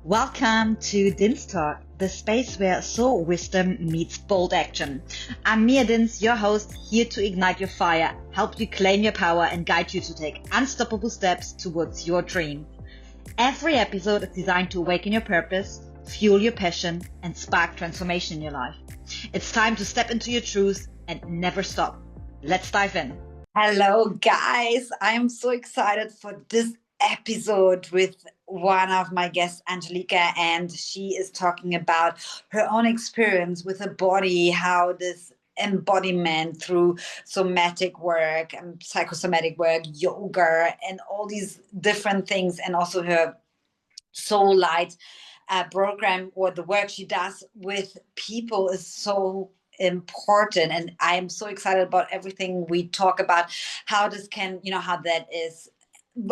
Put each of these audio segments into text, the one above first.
Welcome to Din's Talk, the space where soul wisdom meets bold action. I'm Mia Dins, your host, here to ignite your fire, help you claim your power, and guide you to take unstoppable steps towards your dream. Every episode is designed to awaken your purpose, fuel your passion, and spark transformation in your life. It's time to step into your truth and never stop. Let's dive in. Hello, guys. I'm so excited for this episode with one of my guests, Angelika, and she is talking about her own experience with her body, how this embodiment through somatic work and psychosomatic work, yoga, and all these different things, and also her soul light program or the work she does with people is so important. And I am so excited about everything we talk about, how this can, how that is,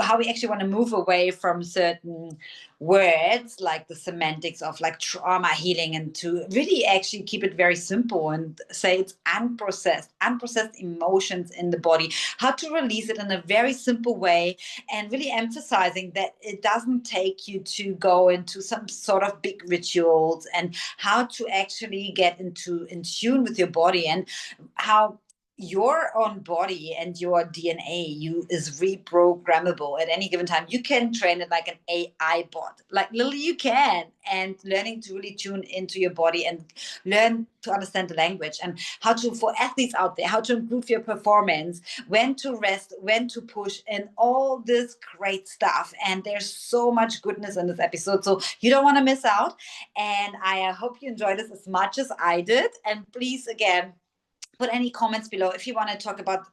how we actually want to move away from certain words like the semantics of like trauma healing, and to really actually keep it very simple and say it's unprocessed emotions in the body, how to release it in a very simple way, and really emphasizing that it doesn't take you to go into some sort of big rituals, and how to actually get in tune with your body, and how your own body and your DNA is reprogrammable at any given time. You can train it like an AI bot, like literally you can, and learning to really tune into your body and learn to understand the language, and how to, for athletes out there, how to improve your performance, when to rest, when to push, and all this great stuff. And there's so much goodness in this episode, so you don't want to miss out. And I hope you enjoy this as much as I did. And please, again, put any comments below if you want to talk about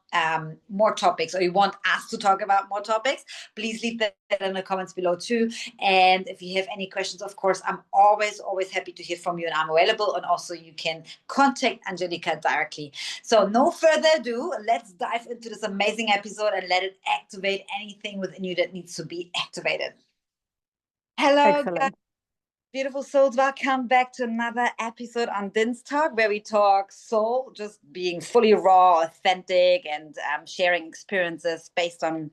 more topics, or you want us to talk about more topics. Please leave that in the comments below too. And if you have any questions, of course, I'm always happy to hear from you, and I'm available. And also you can contact Angelika directly. So no further ado, let's dive into this amazing episode and let it activate anything within you that needs to be activated. Hello, guys. Beautiful souls, welcome back to another episode on Din's Talk, where we talk soul, just being fully raw, authentic, and sharing experiences based on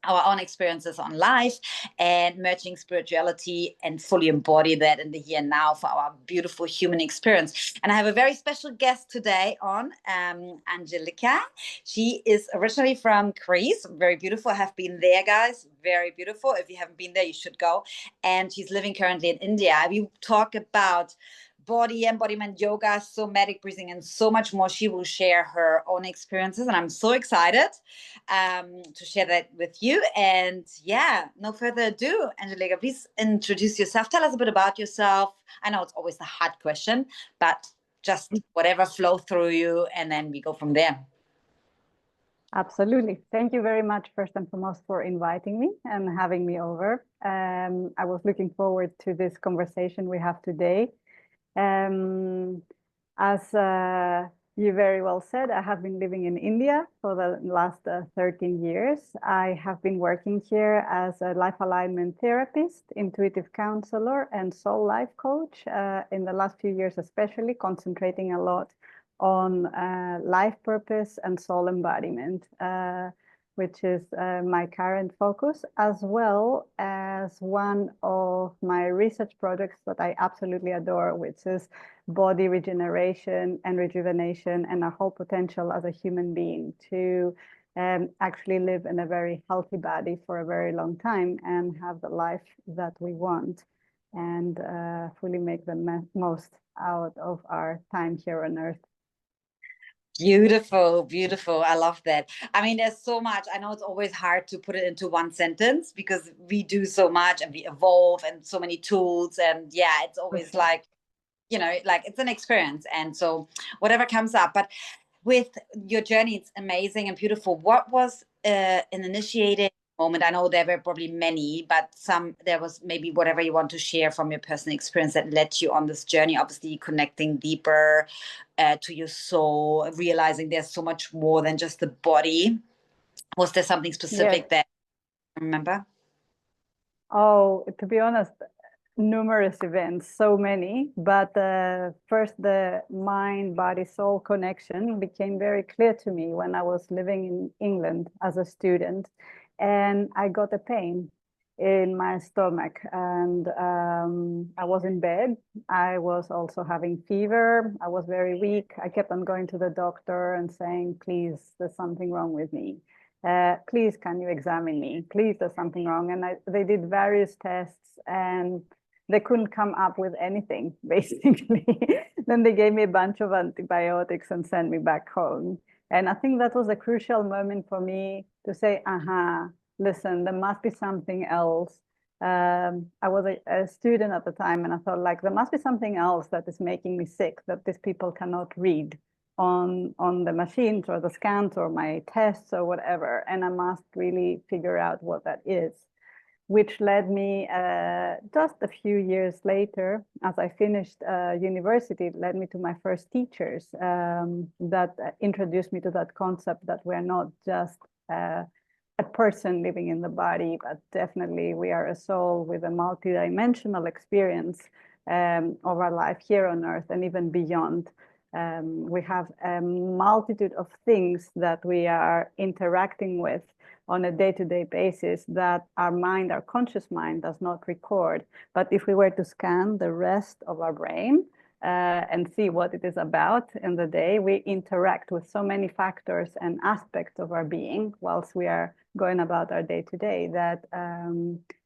our own experiences on life, and merging spirituality and fully embody that in the here and now for our beautiful human experience. And I have a very special guest today on, Angelika. She is originally from Greece, very beautiful. I have been there, guys, very beautiful. If you haven't been there, you should go. And she's living currently in India. We talk about body embodiment, yoga, somatic breathing, and so much more. She will share her own experiences, and I'm so excited to share that with you. And yeah, no further ado, Angelika, please introduce yourself. Tell us a bit about yourself. I know it's always the hard question, but just whatever flow through you, and then we go from there. Absolutely. Thank you very much, first and foremost, for inviting me and having me over. I was looking forward to this conversation we have today. As you very well said, I have been living in India for the last 13 years. I have been working here as a life alignment therapist, intuitive counselor, and soul life coach in the last few years, especially concentrating a lot on life purpose and soul embodiment, which is my current focus, as well as one of my research projects that I absolutely adore, which is body regeneration and rejuvenation, and our whole potential as a human being to actually live in a very healthy body for a very long time and have the life that we want, and fully make the most out of our time here on earth. Beautiful, beautiful. I love that. I mean, there's so much. I know it's always hard to put it into one sentence because we do so much and we evolve, and so many tools. And yeah, it's always like, like it's an experience. And so whatever comes up. But with your journey, it's amazing and beautiful. What was an initiating moment? I know there were probably many, but there was maybe whatever you want to share from your personal experience that led you on this journey, obviously connecting deeper to your soul, realizing there's so much more than just the body. Was there something specific that you remember? Oh, to be honest, numerous events, so many, but first the mind, body, soul connection became very clear to me when I was living in England as a student, and I got a pain in my stomach, and I was in bed. I was also having fever. I was very weak. I kept on going to the doctor and saying, please, there's something wrong with me. Please, can you examine me? Please, there's something wrong. And they did various tests and they couldn't come up with anything, basically. Then they gave me a bunch of antibiotics and sent me back home. And I think that was a crucial moment for me to say, listen, there must be something else. I was a student at the time, and I thought, like, there must be something else that is making me sick, that these people cannot read on the machines or the scans or my tests or whatever. And I must really figure out what that is, which led me just a few years later, as I finished university, led me to my first teachers that introduced me to that concept that we're not just a person living in the body, but definitely we are a soul with a multidimensional experience of our life here on Earth and even beyond. We have a multitude of things that we are interacting with on a day-to-day basis that our mind, our conscious mind, does not record. But if we were to scan the rest of our brain and see what it is about in the day, we interact with so many factors and aspects of our being whilst we are going about our day-to-day that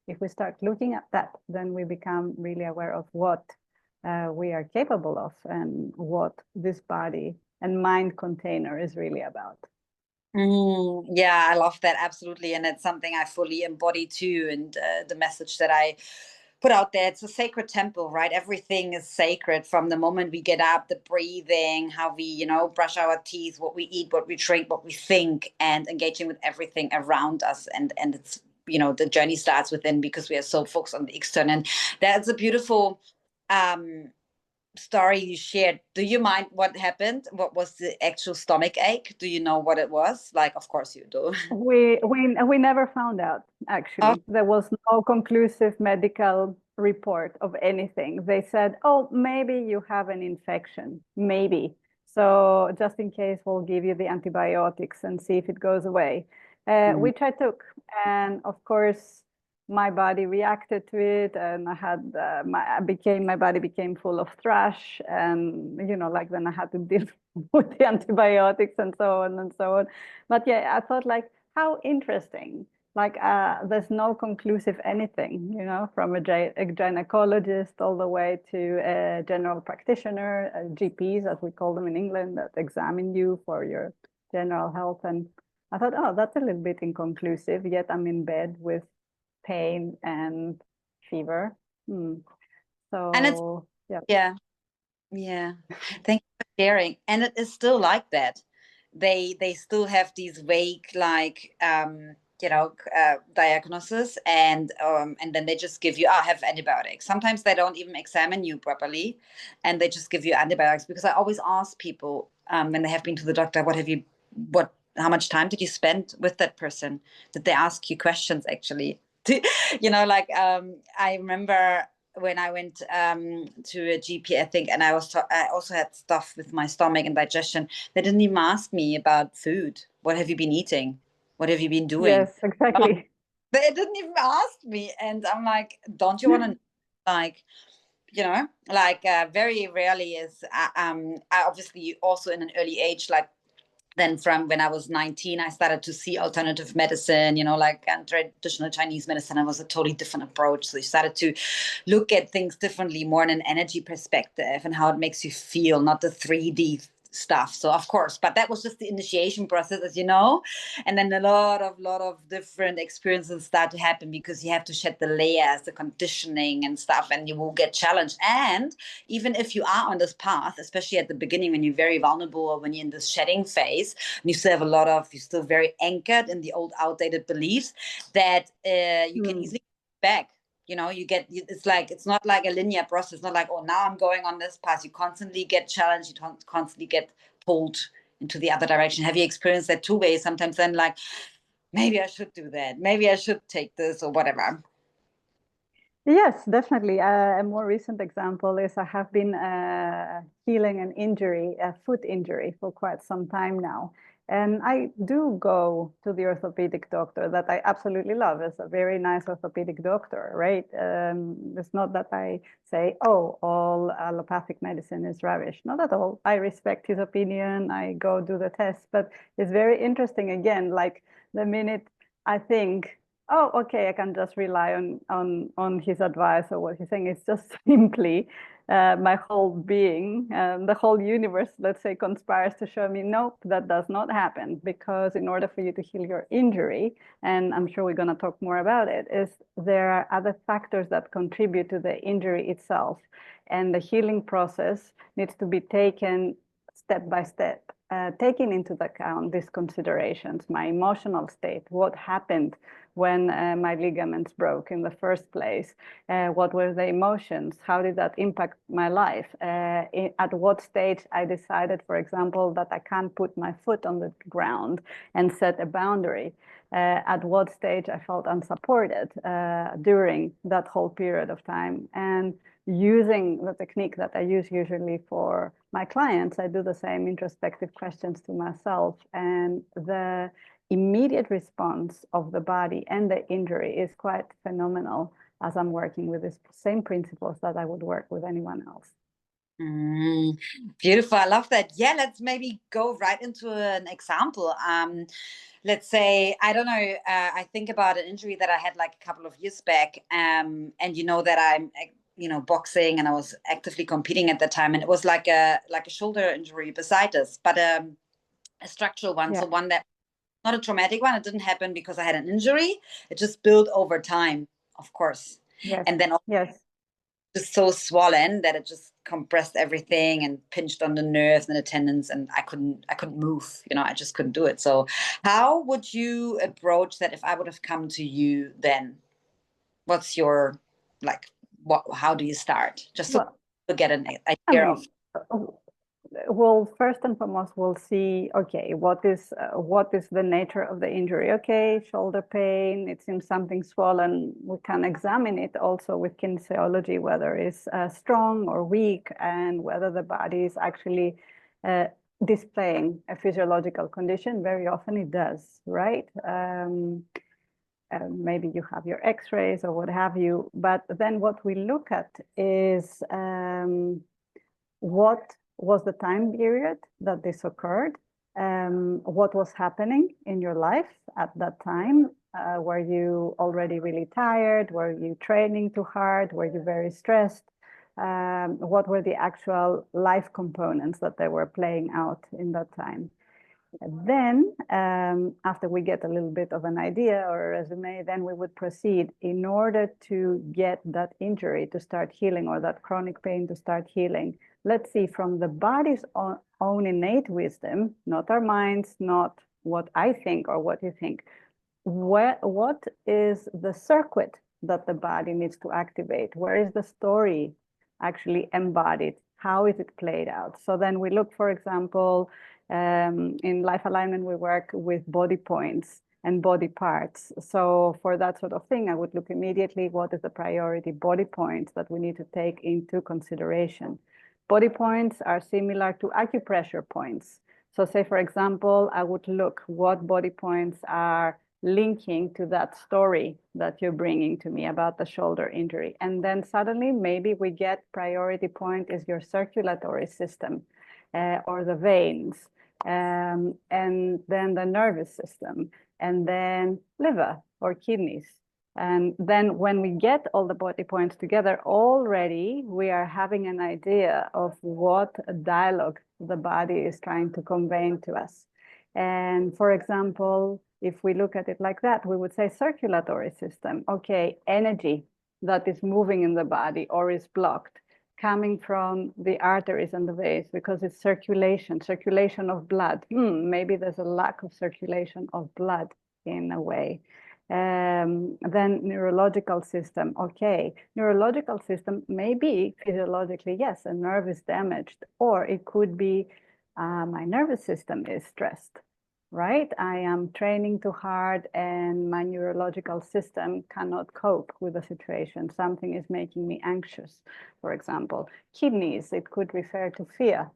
if we start looking at that, then we become really aware of what we are capable of and what this body and mind container is really about. Yeah, I love that. Absolutely. And it's something I fully embody too. And the message that I put out there, it's a sacred temple, right? Everything is sacred from the moment we get up, the breathing, how we, brush our teeth, what we eat, what we drink, what we think, and engaging with everything around us. And it's, the journey starts within because we are so focused on the external. And that's a beautiful story you shared. Do you mind what happened? What was the actual stomach ache? Do you know what it was? Like, of course you do. We never found out, actually. Oh. There was no conclusive medical report of anything. They said, oh, maybe you have an infection, maybe. So just in case, we'll give you the antibiotics and see if it goes away, which I took. And of course, my body reacted to it, and I had my body became full of thrush, and then I had to deal with the antibiotics and so on and so on. But yeah, I thought, like, how interesting. Like there's no conclusive anything, from a gynecologist all the way to a general practitioner, GPs, as we call them in England, that examine you for your general health. And I thought, oh, that's a little bit inconclusive, yet I'm in bed with pain and fever. So, and it's yeah. Thank you for sharing. And it is still like that. They still have these vague, like diagnosis, and then they just give you have antibiotics. Sometimes they don't even examine you properly, and they just give you antibiotics. Because I always ask people when they have been to the doctor, how much time did you spend with that person? Did they ask you questions actually? I remember when I went to a GP, I think, and I also had stuff with my stomach and digestion. They didn't even ask me about food. What have you been eating? What have you been doing? Yes, exactly. They didn't even ask me, and I'm like, don't you want to, very rarely is. I obviously also in an early age, like. Then from when I was 19, I started to see alternative medicine, traditional Chinese medicine. It was a totally different approach. So you started to look at things differently, more in an energy perspective and how it makes you feel, not the 3D stuff. So of course, but that was just the initiation process, as you know. And then a lot of different experiences start to happen because you have to shed the layers, the conditioning and stuff, and you will get challenged. And even if you are on this path, especially at the beginning when you're very vulnerable or when you're in this shedding phase, and you still have you're still very anchored in the old outdated beliefs, that you can easily get back. It's not like a linear process. It's not like, oh, now I'm going on this path. You constantly get challenged. You constantly get pulled into the other direction. Have you experienced that too, where sometimes then like, maybe I should do that. Maybe I should take this or whatever. Yes, definitely. A more recent example is I have been healing an injury, a foot injury, for quite some time now. And I do go to the orthopedic doctor that I absolutely love. It's a very nice orthopedic doctor, right? It's not that I say, oh, all allopathic medicine is rubbish. Not at all. I respect his opinion. I go do the test. But it's very interesting, again, like the minute I think, oh, okay, I can just rely on his advice or what he's saying. It's just simply my whole being, the whole universe, let's say, conspires to show me, nope, that does not happen. Because in order for you to heal your injury, and I'm sure we're going to talk more about it, is there are other factors that contribute to the injury itself. And the healing process needs to be taken step by step, taking into account these considerations, my emotional state, what happened when my ligaments broke in the first place, what were the emotions, how did that impact my life, at what stage I decided, for example, that I can't put my foot on the ground and set a boundary, at what stage I felt unsupported during that whole period of time. And using the technique that I use usually for my clients, I do the same introspective questions to myself, and the immediate response of the body and the injury is quite phenomenal as I'm working with the same principles that I would work with anyone else. Beautiful. I love that. Yeah, let's maybe go right into an example. Let's say, I don't know, I think about an injury that I had like a couple of years back, and you know that I'm boxing, and I was actively competing at that time, and it was like a shoulder injury bursitis, but a structural one. Yeah. So one that, not a traumatic one. It didn't happen because I had an injury. It just built over time, of course. Yes. And then yes. just so swollen that it just compressed everything and pinched on the nerves and the tendons, and I couldn't move. I just couldn't do it. So how would you approach that if I would have come to you then? What's your, how do you start? Just so to get an idea of. Well, first and foremost, we'll see, okay, what is the nature of the injury? Okay, shoulder pain, it seems something swollen. We can examine it also with kinesiology, whether it's strong or weak, and whether the body is actually displaying a physiological condition. Very often it does, right? Maybe you have your x-rays or what have you, but then what we look at is what was the time period that this occurred, what was happening in your life at that time. Were you already really tired? Were you training too hard? Were you very stressed? What were the actual life components that they were playing out in that time? And then after we get a little bit of an idea or a resume, then we would proceed in order to get that injury to start healing, or that chronic pain to start healing. Let's see, from the body's own innate wisdom, not our minds, not what I think or what you think. What is the circuit that the body needs to activate? Where is the story actually embodied? How is it played out? So then we look, for example, in life alignment, we work with body points and body parts. So for that sort of thing, I would look immediately, what is the priority body points that we need to take into consideration? Body points are similar to acupressure points. So say, for example, I would look what body points are linking to that story that you're bringing to me about the shoulder injury. And then suddenly maybe we get priority point is your circulatory system or the veins, and then the nervous system, and then liver or kidneys. And then when we get all the body points together, already we are having an idea of what dialogue the body is trying to convey to us. And for example, if we look at it like that, we would say circulatory system. Okay, energy that is moving in the body or is blocked, coming from the arteries and the veins, because it's circulation of blood. Maybe there's a lack of circulation of blood in a way. Then neurological system. Okay, neurological system may be physiologically, yes, a nerve is damaged, or it could be my nervous system is stressed, right? I am training too hard and my neurological system cannot cope with the situation. Something is making me anxious, for example. Kidneys, it could refer to fear.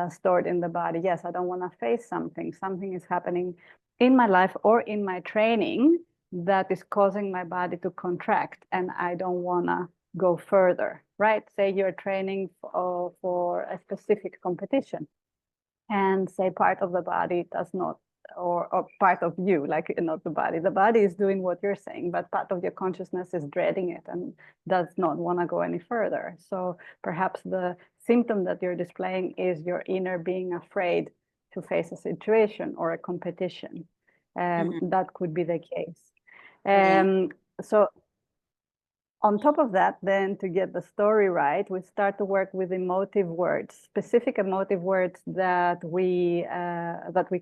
stored in the body. Yes, I don't want to face something. Something is happening in my life or in my training that is causing my body to contract, and I don't want to go further, right? Say you're training for a specific competition, and say part of the body does not, or part of you, like not the body is doing what you're saying, but part of your consciousness is dreading it and does not want to go any further. So perhaps the symptom that you're displaying is your inner being afraid to face a situation or a competition. That could be the case. So on top of that, then to get the story right, we start to work with emotive words, specific emotive words that we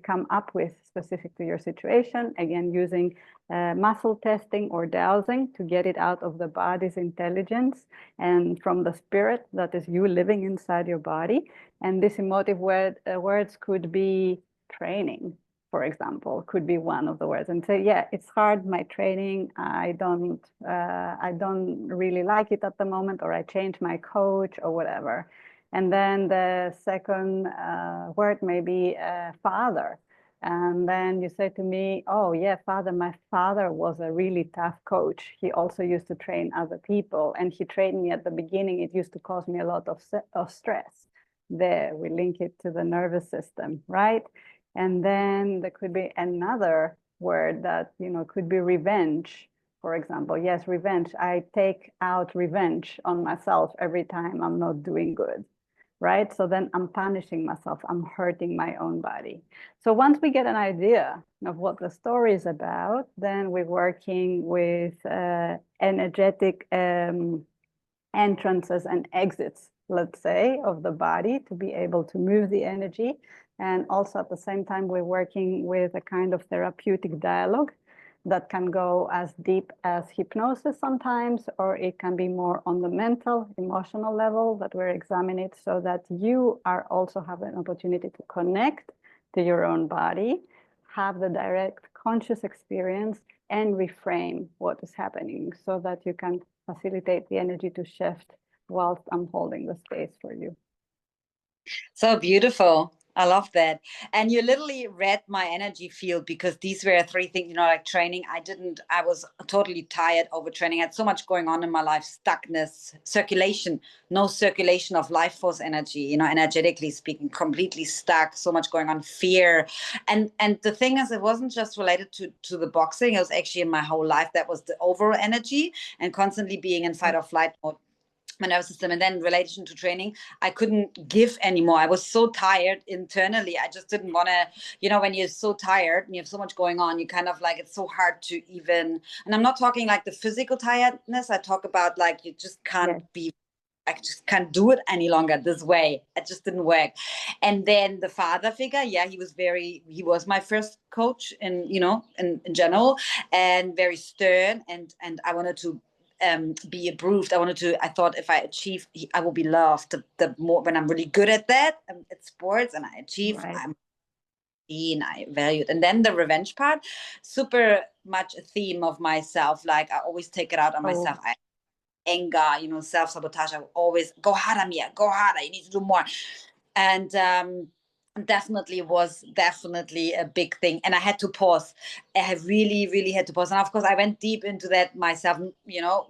come up with specific to your situation. Again, using muscle testing or dowsing to get it out of the body's intelligence and from the spirit that is you living inside your body. And these emotive words could be training, for example, could be one of the words, and say, yeah, it's hard, my training, I don't really like it at the moment, or I changed my coach or whatever. And then the second word may be father. And then you say to me, oh yeah, father, my father was a really tough coach. He also used to train other people, and he trained me at the beginning. It used to cause me a lot of stress. There, we link it to the nervous system, right? And then there could be another word that, could be revenge, for example. Yes, revenge. I take out revenge on myself every time I'm not doing good, right? So then I'm punishing myself. I'm hurting my own body. So once we get an idea of what the story is about, then we're working with energetic entrances and exits, let's say, of the body to be able to move the energy. And also at the same time, we're working with a kind of therapeutic dialogue that can go as deep as hypnosis sometimes, or it can be more on the mental, emotional level that we're examining, so that you are also have an opportunity to connect to your own body, have the direct conscious experience, and reframe what is happening so that you can facilitate the energy to shift whilst I'm holding the space for you. So beautiful. I love that. And you literally read my energy field, because these were three things, like training. I was totally tired, overtraining. I had so much going on in my life, stuckness, circulation, no circulation of life force energy, energetically speaking, completely stuck, so much going on, fear. And the thing is, it wasn't just related to the boxing. It was actually in my whole life. That was the overall energy and constantly being in fight or flight mode, my nervous system. And then in relation to training, I couldn't give anymore. I was so tired internally. I just didn't want to, when you're so tired and you have so much going on, you kind of like, it's so hard to even, and I'm not talking like the physical tiredness. I talk about like, you just can't be, I just can't do it any longer this way. It just didn't work. And then the father figure, he was my first coach in in general, and very stern. And I wanted to be approved. I thought if I achieve, I will be loved. The more, when I'm really good at that, at sports, and I achieve, right, I'm seen, I valued. And then the revenge part, super much a theme of myself. Like I always take it out on myself. Anger, self-sabotage. I will always go harder, Mia, go harder. You need to do more. And was definitely a big thing, and I had to pause. I really, really had to pause. And of course I went deep into that myself,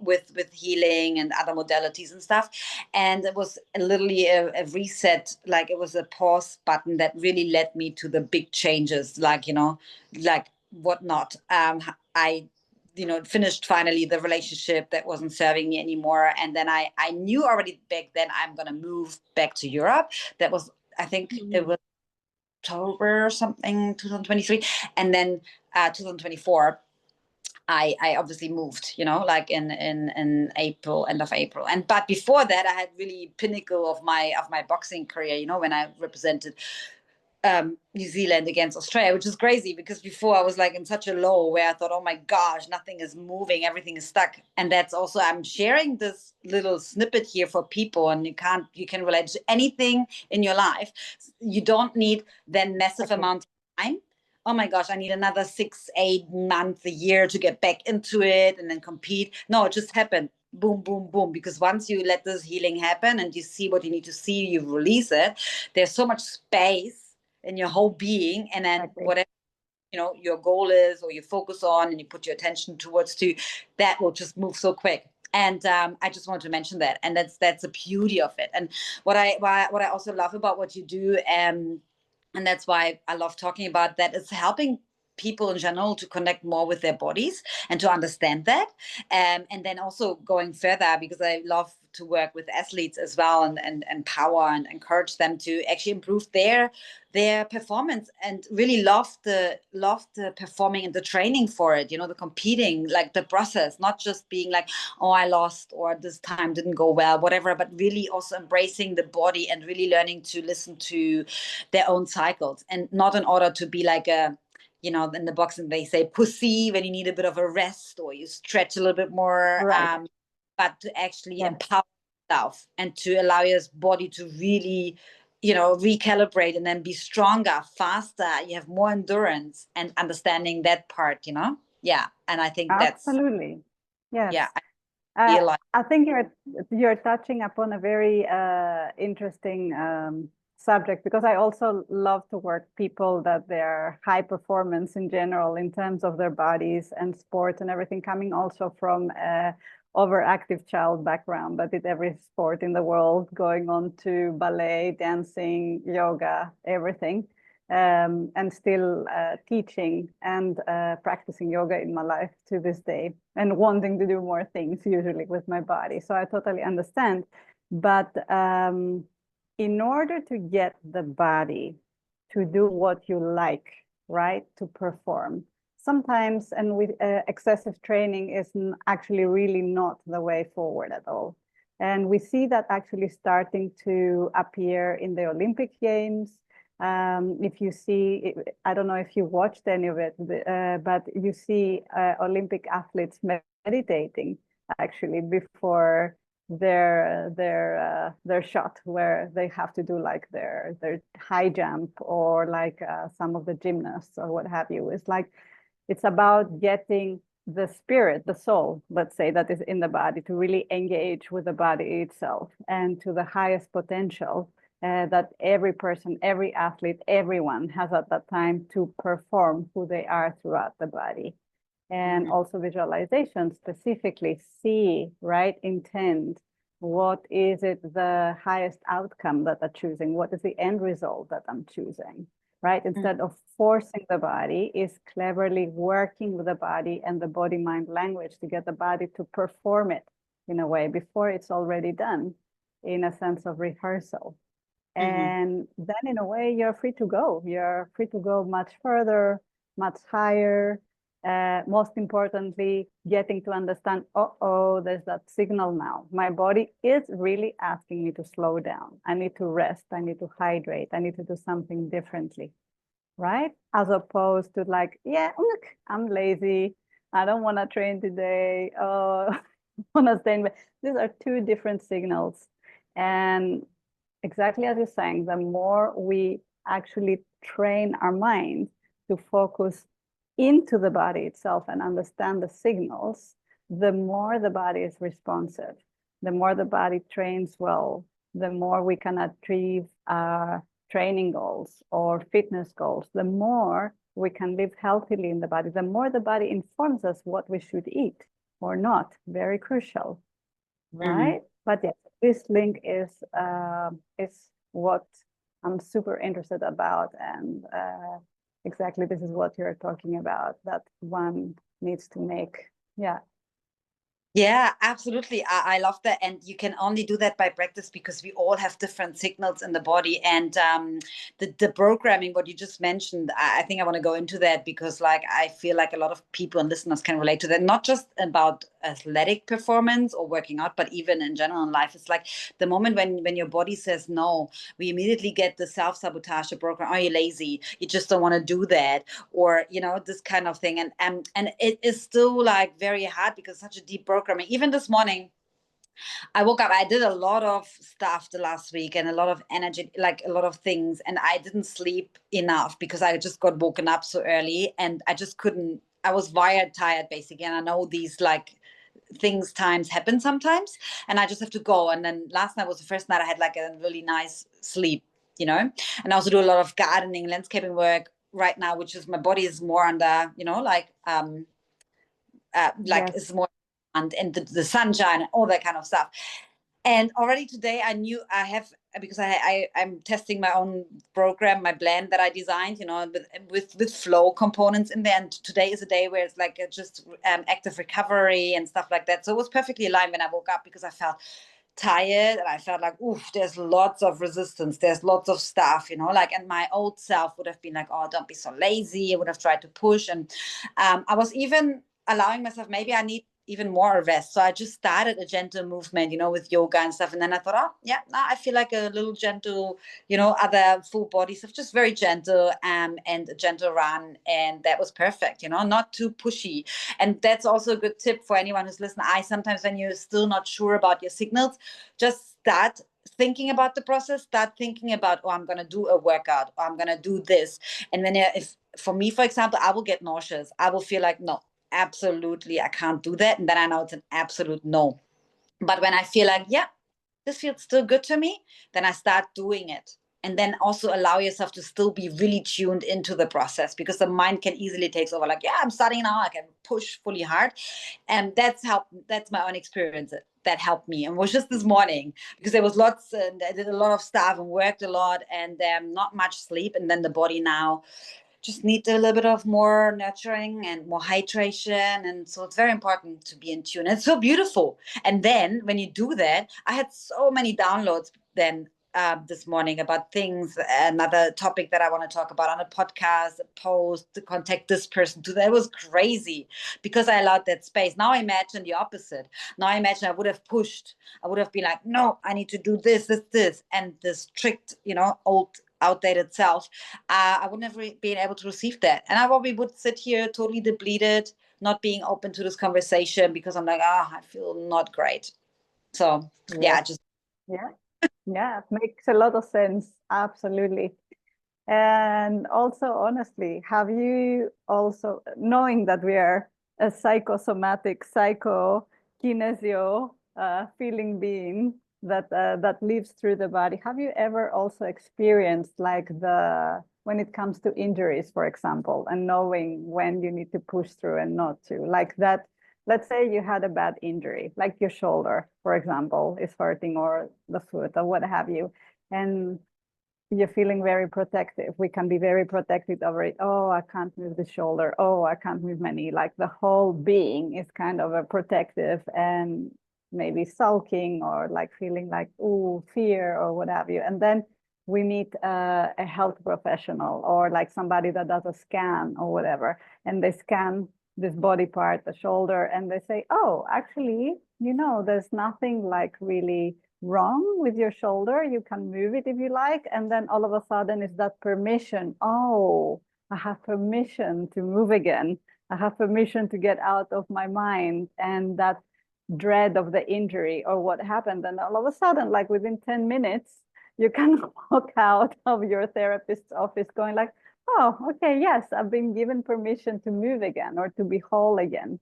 with healing and other modalities and stuff, and it was literally a reset. Like it was a pause button that really led me to the big changes, like whatnot. I finished finally the relationship that wasn't serving me anymore, and then I knew already back then I'm gonna move back to Europe. That was, I think it was October or something, 2023. And then 2024, I obviously moved, like in April, end of April. But before that, I had really pinnacle of my boxing career, when I represented New Zealand against Australia, which is crazy, because before I was like in such a low where I thought, oh my gosh, nothing is moving, everything is stuck. And that's also, I'm sharing this little snippet here for people, and you can relate to anything in your life. You don't need then massive amount of time. Oh my gosh, I need another 6-8 months, a year to get back into it and then compete. No, it just happened. boom, boom, boom. Because once you let this healing happen and you see what you need to see, you release it, there's so much space in your whole being. And then whatever, your goal is, or you focus on and you put your attention towards to, that will just move so quick. And I just wanted to mention that. And that's the beauty of it. And what I also love about what you do, and that's why I love talking about that, is helping people in general to connect more with their bodies and to understand that. And then also going further, because I love to work with athletes as well, and empower and encourage them to actually improve their performance, and really love the performing and the training for it, the competing, like the process, not just being like, oh, I lost, or this time didn't go well, whatever, but really also embracing the body and really learning to listen to their own cycles, and not in order to be like a, in the boxing they say pussy when you need a bit of a rest, or you stretch a little bit more, Right. but to actually empower yourself and to allow your body to really, recalibrate, and then be stronger, faster, you have more endurance, and understanding that part, yeah. And I think that's, Absolutely. Yes. yeah, I feel like, I think you're touching upon a very interesting subject, because I also love to work people that they're high performance in general in terms of their bodies and sports and everything, coming also from overactive child background that did every sport in the world, going on to ballet, dancing, yoga, everything, and still teaching and practicing yoga in my life to this day, and wanting to do more things usually with my body. So I totally understand. But in order to get the body to do what you like, right, to perform, sometimes, and with excessive training is actually really not the way forward at all. And we see that actually starting to appear in the Olympic Games. If you see, I don't know if you watched any of it, but you see Olympic athletes meditating actually before their shot, where they have to do like their high jump, or like some of the gymnasts or what have you. It's about getting the spirit, the soul, let's say, that is in the body, to really engage with the body itself and to the highest potential that every person, every athlete, everyone has at that time to perform who they are throughout the body. And also visualization, specifically see, right, intend, what is it, the highest outcome that I'm choosing? What is the end result that I'm choosing, right? Instead of forcing the body, is cleverly working with the body and the body-mind language to get the body to perform it in a way before it's already done, in a sense of rehearsal. And then in a way, you're free to go. You're free to go much further, much higher. Most importantly, getting to understand, oh, there's that signal now. My body is really asking me to slow down. I need to rest. I need to hydrate. I need to do something differently, right? As opposed to like, yeah, look, I'm lazy. I don't want to train today. Oh, I want to stay in bed. These are two different signals. And exactly as you're saying, the more we actually train our mind to focus into the body itself and understand the signals, the more the body is responsive, the more the body trains well, the more we can achieve our training goals or fitness goals, the more we can live healthily in the body, the more the body informs us what we should eat or not. Very crucial, right? But yes, this link is what I'm super interested about, and exactly this is what you're talking about, that one needs to make. Yeah, absolutely. I love that. And you can only do that by practice, because we all have different signals in the body. And the programming, what you just mentioned, I think I want to go into that, because like I feel like a lot of people and listeners can relate to that, not just about athletic performance or working out, but even in general in life. It's like the moment when your body says no, we immediately get the self-sabotage, the program, oh, you're lazy, you just don't want to do that, or this kind of thing. And it is still like very hard, because such a deep programming. Even this morning, I woke up, I did a lot of stuff the last week, and a lot of energy, like a lot of things, and I didn't sleep enough, because I just got woken up so early, and I just couldn't, I was wired tired basically. And I know these like times happen sometimes, and I just have to go. And then last night was the first night I had like a really nice sleep, you know. And I also do a lot of gardening, landscaping work right now, which is my body is more under, you know, like it's more and the sunshine and all that kind of stuff. And already today I knew I have, because I'm testing my own program, my blend that I designed, you know, with flow components in there. And today is a day where it's like just active recovery and stuff like that. So it was perfectly aligned when I woke up, because I felt tired and I felt like, oof, there's lots of resistance, there's lots of stuff, you know, like, and my old self would have been like, oh, don't be so lazy. I would have tried to push. And I was even allowing myself, maybe I need even more rest. So I just started a gentle movement, you know, with yoga and stuff. And then I thought, oh yeah, now I feel like a little gentle, you know, other full body stuff, just very gentle, and a gentle run. And that was perfect, you know, not too pushy. And that's also a good tip for anyone who's listening. Sometimes when you're still not sure about your signals, just start thinking about the process, start thinking about, oh, I'm going to do a workout, or I'm going to do this. And then if, for me, for example, I will get nauseous. I will feel like, no, absolutely, I can't do that. And then I know it's an absolute no. But when I feel like, yeah, this feels still good to me, then I start doing it. And then also allow yourself to still be really tuned into the process, because the mind can easily take over. Like, yeah, I'm starting now, I can push fully hard. And that's my own experience. That helped me. And it was just this morning, because there was lots, and I did a lot of stuff and worked a lot, and not much sleep. And then the body now just need a little bit of more nurturing and more hydration. And so it's very important to be in tune. It's so beautiful. And then when you do that, I had so many downloads then this morning about things, another topic that I want to talk about on a podcast, a post, to contact this person. That was crazy, because I allowed that space. Now I imagine the opposite. Now I imagine I would have pushed. I would have been like, no, I need to do this. And this strict, you know, old outdated self, I wouldn't have been able to receive that. And I probably would sit here totally depleted, not being open to this conversation, because I'm like, I feel not great. So yeah. It makes a lot of sense. Absolutely. And also, honestly, have you also, knowing that we are a psychosomatic, kinesio feeling being that lives through the body, have you ever also experienced like when it comes to injuries, for example, and knowing when you need to push through and not to, like that? Let's say you had a bad injury, like your shoulder, for example, is hurting, or the foot, or what have you, and you're feeling very protective. We can be very protective over it. Oh, I can't move the shoulder. Oh, I can't move my knee. Like the whole being is kind of a protective and maybe sulking, or like feeling like, oh, fear or what have you. And then we meet a health professional, or like somebody that does a scan or whatever, and they scan this body part, the shoulder, and they say, oh, actually, you know, there's nothing like really wrong with your shoulder. You can move it if you like. And then all of a sudden it's that permission. Oh, I have permission to move again. I have permission to get out of my mind and that dread of the injury or what happened. And all of a sudden, like within 10 minutes, you can walk out of your therapist's office going like, oh, okay, yes, I've been given permission to move again or to be whole again.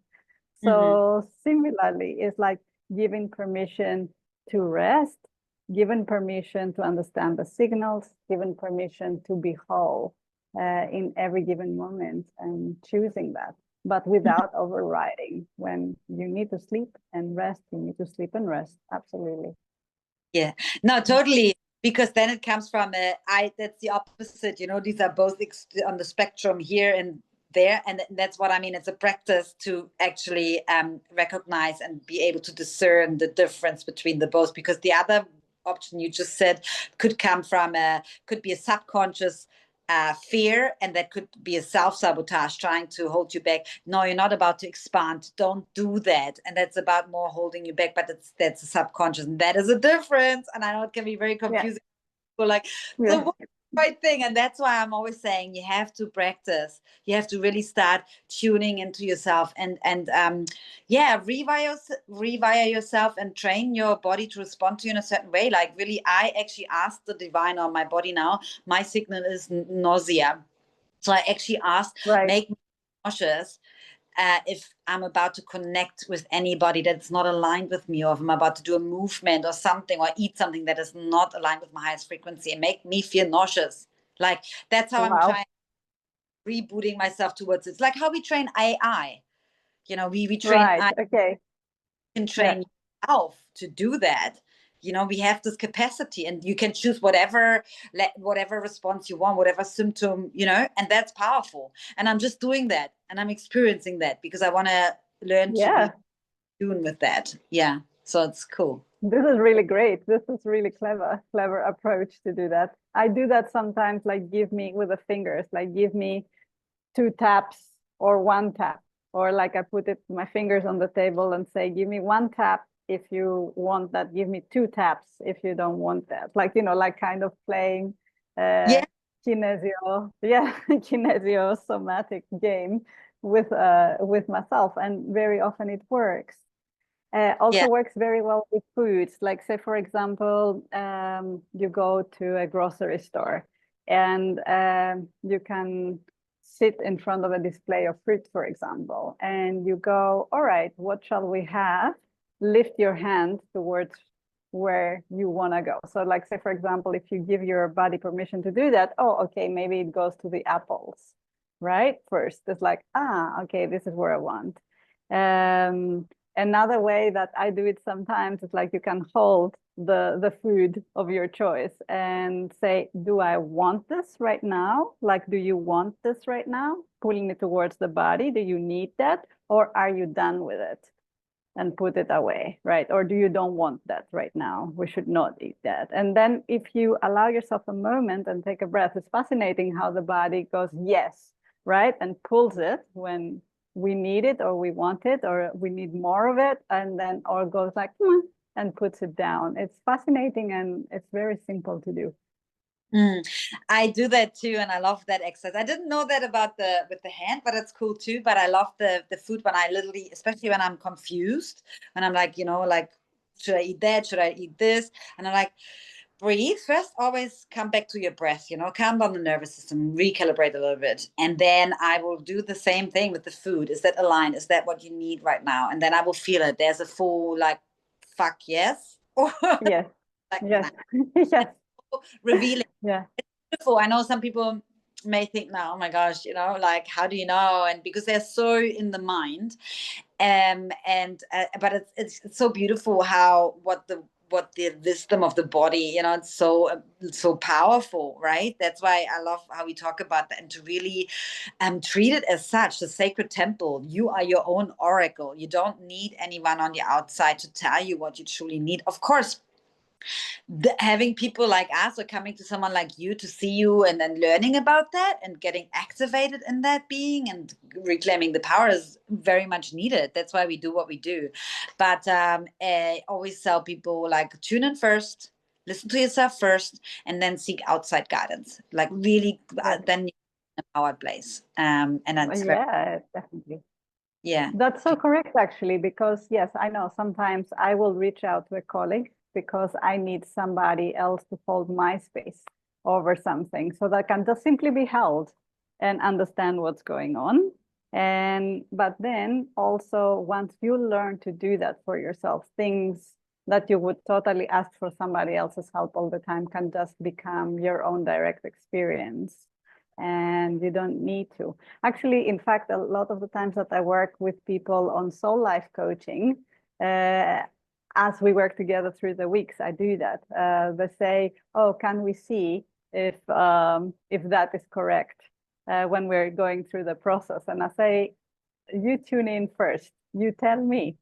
So similarly, it's like giving permission to rest, given permission to understand the signals, given permission to be whole in every given moment, and choosing that, but without overriding. When you need to sleep and rest, you need to sleep and rest. Absolutely. Yeah, no, totally. Because then it comes from that's the opposite, you know, these are both on the spectrum here and there. And that's what I mean. It's a practice to actually recognize and be able to discern the difference between the both, because the other option you just said could come from could be a subconscious fear, and that could be a self-sabotage trying to hold you back. No, you're not about to expand. Don't do that. And that's about more holding you back, but that's a subconscious, and that is a difference. And I know it can be very confusing. Yeah. Like, so what's the right thing? And that's why I'm always saying you have to practice. You have to really start tuning into yourself and rewire yourself and train your body to respond to you in a certain way. Like really, I actually asked the divine on my body now. My signal is nausea. So I actually asked, make me nauseous. if I'm about to connect with anybody that's not aligned with me, or if I'm about to do a movement or something, or eat something that is not aligned with my highest frequency and make me feel nauseous. Like, that's how I'm Wow. trying, rebooting myself towards it. It's like how we train AI. You know, we train Right. AI, Okay. can Yeah. train yourself to do that. You know, we have this capacity, and you can choose whatever response you want, whatever symptom, you know, and that's powerful. And I'm just doing that, and I'm experiencing that because I want to learn to be Yeah. tuned with that. Yeah, so it's cool. This is really great. This is really clever approach to do that. I do that sometimes, like give me with the fingers, like give me 2 taps or 1 tap, or like I put my fingers on the table and say, give me 1 tap if you want that, give me 2 taps if you don't want that. Like, you know, like kind of playing Yeah, kinesio somatic game with myself, and very often it works. Also yeah, works very well with foods. Like say, for example, you go to a grocery store and you can sit in front of a display of fruit, for example, and you go, all right, what shall we have? Lift your hand towards where you want to go. So like say, for example, if you give your body permission to do that, oh, okay, maybe it goes to the apples, right? First, it's like, okay, this is where I want. Another way that I do it sometimes is like you can hold the food of your choice and say, do I want this right now? Like, do you want this right now? Pulling it towards the body. Do you need that? Or are you done with it? And put it away, right? Or do you don't want that right now? We should not eat that. And then if you allow yourself a moment and take a breath, it's fascinating how the body goes, yes, right? And pulls it when we need it or we want it or we need more of it, and then or goes like and puts it down. It's fascinating, and it's very simple to do. I do that too, and I love that exercise. I didn't know that about the hand, but it's cool too. But I love the food when I literally, especially when I'm confused, and I'm like, you know, like, should I eat that? Should I eat this? And I'm like, breathe first. Always come back to your breath. You know, calm down the nervous system, recalibrate a little bit, and then I will do the same thing with the food. Is that aligned? Is that what you need right now? And then I will feel it. There's a full like, fuck yes, or Yes. like Yes. nah. Yes. Revealing. Yeah. Beautiful. I know some people may think now, oh my gosh, you know, like, how do you know? And because they're so in the mind, but it's so beautiful how what the wisdom of the body, you know, it's so powerful, right? That's why I love how we talk about that, and to really treat it as such, the sacred temple. You are your own oracle. You don't need anyone on the outside to tell you what you truly need. Of course, having people like us or coming to someone like you to see you and then learning about that and getting activated in that being and reclaiming the power is very much needed. That's why we do what we do. But I always tell people, like, tune in first, listen to yourself first, and then seek outside guidance. Like, really, then you're in a powered place. And that's Yeah, definitely. yeah. That's so correct, actually, because yes, I know sometimes I will reach out to a colleague because I need somebody else to hold my space over something so that I can just simply be held and understand what's going on. But then also, once you learn to do that for yourself, things that you would totally ask for somebody else's help all the time can just become your own direct experience. And you don't need to. Actually, in fact, a lot of the times that I work with people on soul life coaching, as we work together through the weeks, I do that. They say, "Oh, can we see if that is correct when we're going through the process?" And I say, "You tune in first. You tell me.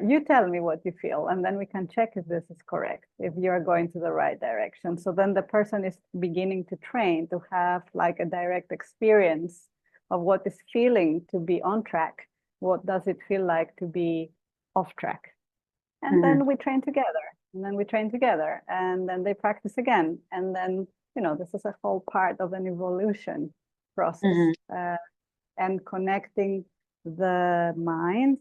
You tell me what you feel, and then we can check if this is correct, if you're going to the right direction." So then the person is beginning to train to have like a direct experience of what is feeling to be on track. What does it feel like to be off track? And then we train together, and then we train together, and then they practice again. And then, this is a whole part of an evolution process, and connecting the mind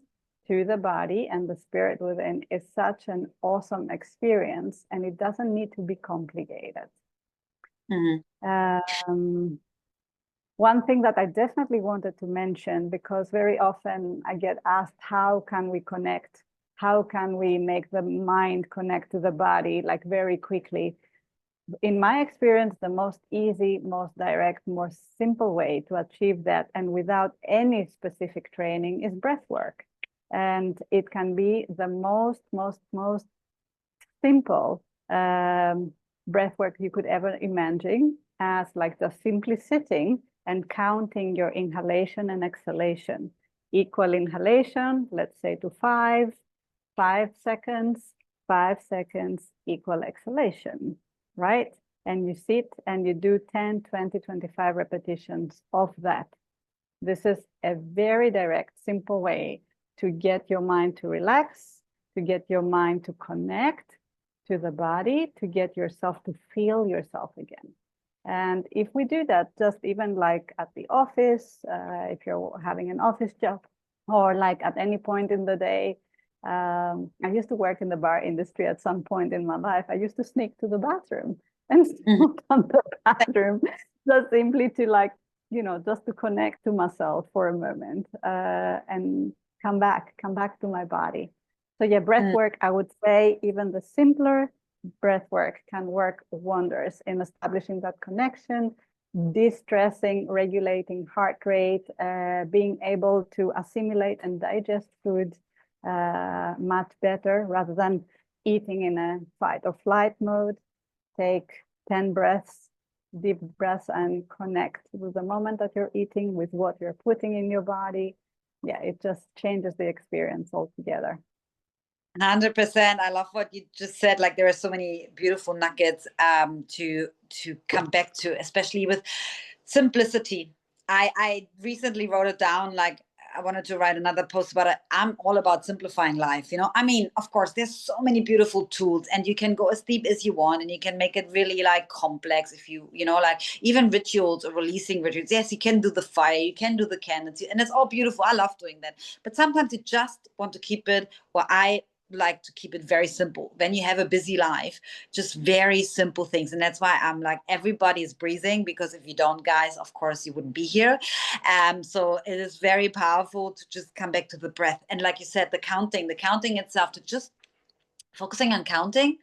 to the body and the spirit within is such an awesome experience, and it doesn't need to be complicated. One thing that I definitely wanted to mention, because very often I get asked, how can we connect? How can we make the mind connect to the body like very quickly? In my experience, the most easy, most direct, most simple way to achieve that, and without any specific training, is breath work. And it can be the most simple breath work you could ever imagine, as like just simply sitting and counting your inhalation and exhalation. Equal inhalation, let's say to 5 seconds, 5 seconds, equal exhalation, right? And you sit and you do 10, 20, 25 repetitions of that. This is a very direct, simple way to get your mind to relax, to get your mind to connect to the body, to get yourself to feel yourself again. And if we do that, just even like at the office, if you're having an office job, or like at any point in the day, I used to work in the bar industry at some point in my life. I used to sneak to the bathroom and smoke on the bathroom, just simply to like, you know, just to connect to myself for a moment, and come back to my body. So yeah, breath work, I would say even the simpler breath work can work wonders in establishing that connection, de-stressing, regulating heart rate, being able to assimilate and digest food much better rather than eating in a fight or flight mode. Take 10 breaths, deep breaths, and connect with the moment that you're eating, with what you're putting in your body. Yeah, it just changes the experience altogether. 100%. I love what you just said. Like, there are so many beautiful nuggets to come back to, especially with simplicity. I recently wrote it down. Like, I wanted to write another post about it. I'm all about simplifying life. You know, I mean, of course, there's so many beautiful tools, and you can go as deep as you want, and you can make it really like complex. If you know, like even rituals or releasing rituals. Yes, you can do the fire, you can do the candles, and it's all beautiful. I love doing that. But sometimes you just want to keep it, or I like to keep it very simple. When you have a busy life, just very simple things. And that's why I'm like, everybody is breathing, because if you don't, guys, of course you wouldn't be here. So it is very powerful to just come back to the breath. And like you said, the counting itself, to just focusing on counting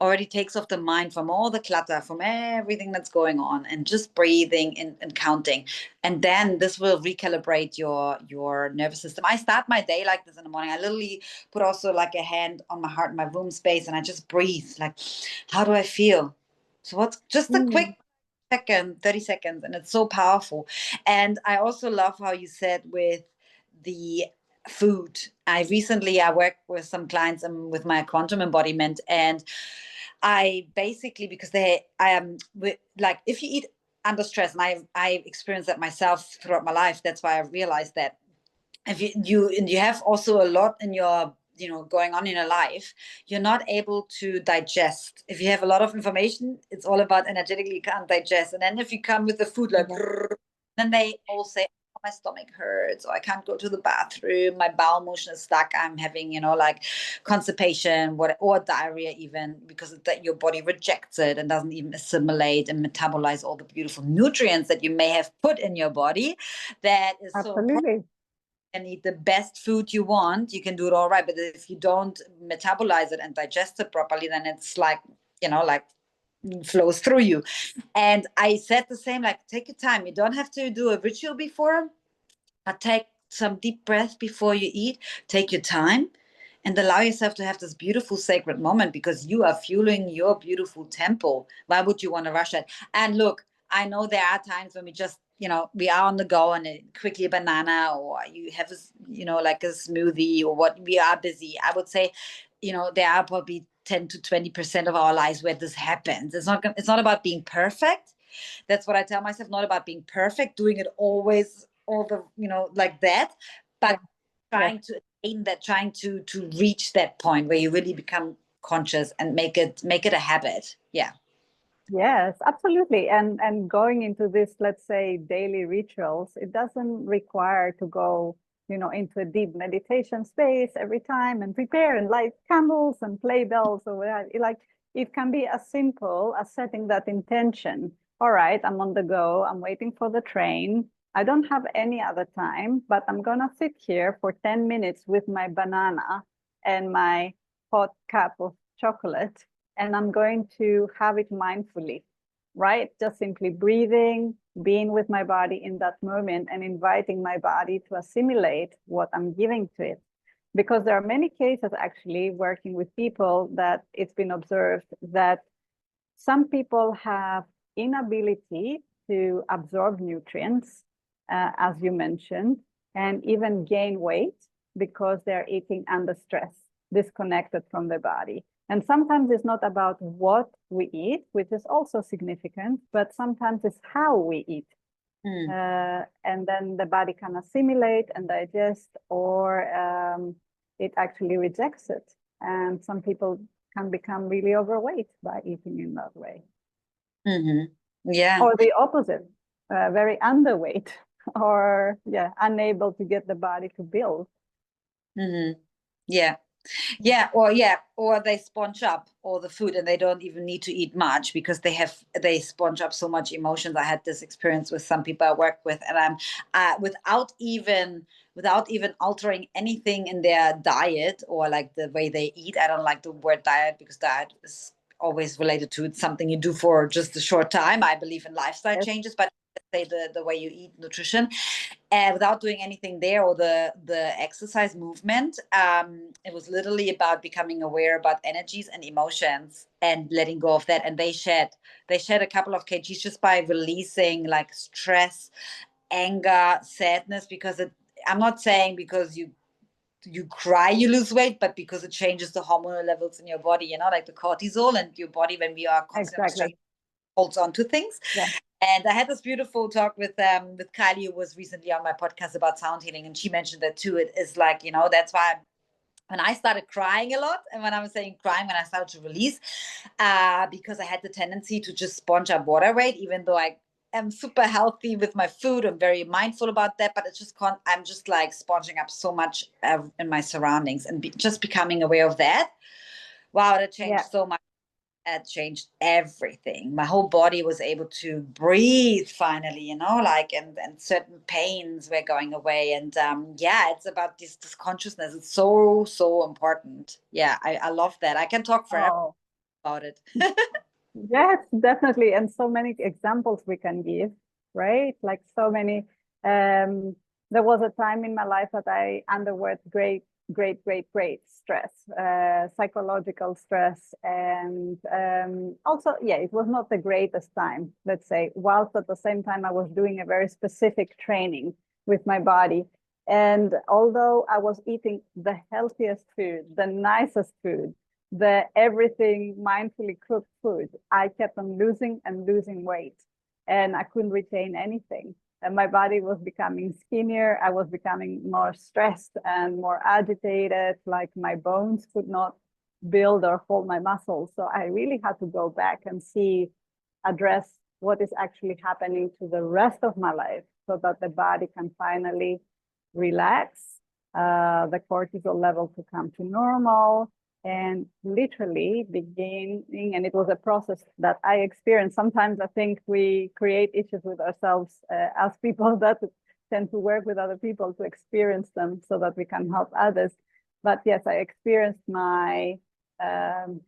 already takes off the mind from all the clutter, from everything that's going on, and just breathing and counting. And then this will recalibrate your nervous system. I start my day like this in the morning. I literally put also like a hand on my heart in my room space, and I just breathe like, how do I feel? So what's just a quick second, 30 seconds, and it's so powerful. And I also love how you said with the food. I worked with some clients with my quantum embodiment, and I basically, because like, if you eat under stress, and I experienced that myself throughout my life. That's why I realized that if you have also a lot in your going on in your life, you're not able to digest. If you have a lot of information, it's all about energetically, you can't digest. And then if you come with the food like, then they all say, oh, my stomach hurts, or I can't go to the bathroom, my bowel motion is stuck, I'm having like constipation, or diarrhea, even because that your body rejects it and doesn't even assimilate and metabolize all the beautiful nutrients that you may have put in your body. That is so important. And eat the best food you want, you can do it all right. But if you don't metabolize it and digest it properly, then it's like, like flows through you. And I said the same, like, take your time. You don't have to do a ritual before, but take some deep breath before you eat. Take your time and allow yourself to have this beautiful sacred moment, because you are fueling your beautiful temple. Why would you want to rush it? And look, I know there are times when we just, we are on the go, and quickly a banana, or you have like a smoothie, or what, we are busy. I would say, there are probably 10 to 20% of our lives where this happens. It's not about being perfect. That's what I tell myself, not about being perfect, doing it always, all the, like that, but trying to attain that, trying to reach that point where you really become conscious and make it a habit. Yeah. Yes, absolutely. And going into this, let's say, daily rituals, it doesn't require to go, into a deep meditation space every time and prepare and light candles and play bells or whatever. Like, it can be as simple as setting that intention all right, I'm on the go. I'm waiting for the train. I don't have any other time, but I'm going to sit here for 10 minutes with my banana and my hot cup of chocolate, and I'm going to have it mindfully, right? Just simply breathing, being with my body in that moment, and inviting my body to assimilate what I'm giving to it. Because there are many cases actually working with people that it's been observed that some people have inability to absorb nutrients, as you mentioned, and even gain weight because they're eating under stress, disconnected from the body. And sometimes it's not about what we eat, which is also significant, but sometimes it's how we eat. And then the body can assimilate and digest, or it actually rejects it. And some people can become really overweight by eating in that way. Yeah. Or the opposite, very underweight, or unable to get the body to build. Yeah, or they sponge up all the food and they don't even need to eat much because they sponge up so much emotions. I had this experience with some people I work with, and I'm without even altering anything in their diet or like the way they eat. I don't like the word diet because diet is always related to something you do for just a short time. I believe in lifestyle changes, but say the way you eat, nutrition, and without doing anything there, or the exercise movement, it was literally about becoming aware about energies and emotions and letting go of that. And they shed a couple of kgs just by releasing like stress, anger, sadness, because I'm not saying because you cry you lose weight, but because it changes the hormonal levels in your body, like the cortisol, and your body, when we are constantly stressed, holds on to things. And I had this beautiful talk with Kylie, who was recently on my podcast about sound healing, and she mentioned that too. It is like, that's why when I started crying a lot, and when I was saying crying, when I started to release, because I had the tendency to just sponge up water weight, even though I am super healthy with my food. I'm very mindful about that, but it's just I'm just like sponging up so much in my surroundings, and just becoming aware of that. Wow, that changed so much. That changed everything. My whole body was able to breathe finally, and certain pains were going away. And it's about this consciousness. It's so, so important. Yeah, I love that. I can talk forever about it. Yes, definitely. And so many examples we can give, right? Like so many. There was a time in my life that I underwent great stress, psychological stress. And also, it was not the greatest time, let's say, whilst at the same time I was doing a very specific training with my body. And although I was eating the healthiest food, the nicest food, the everything mindfully cooked food, I kept on losing weight, and I couldn't retain anything. And my body was becoming skinnier. I was becoming more stressed and more agitated, like my bones could not build or hold my muscles. So I really had to go back and address what is actually happening to the rest of my life, so that the body can finally relax, the cortisol level to come to normal, and literally beginning, and it was a process that I experienced. Sometimes I think we create issues with ourselves as people that tend to work with other people to experience them so that we can help others. But yes, I experienced my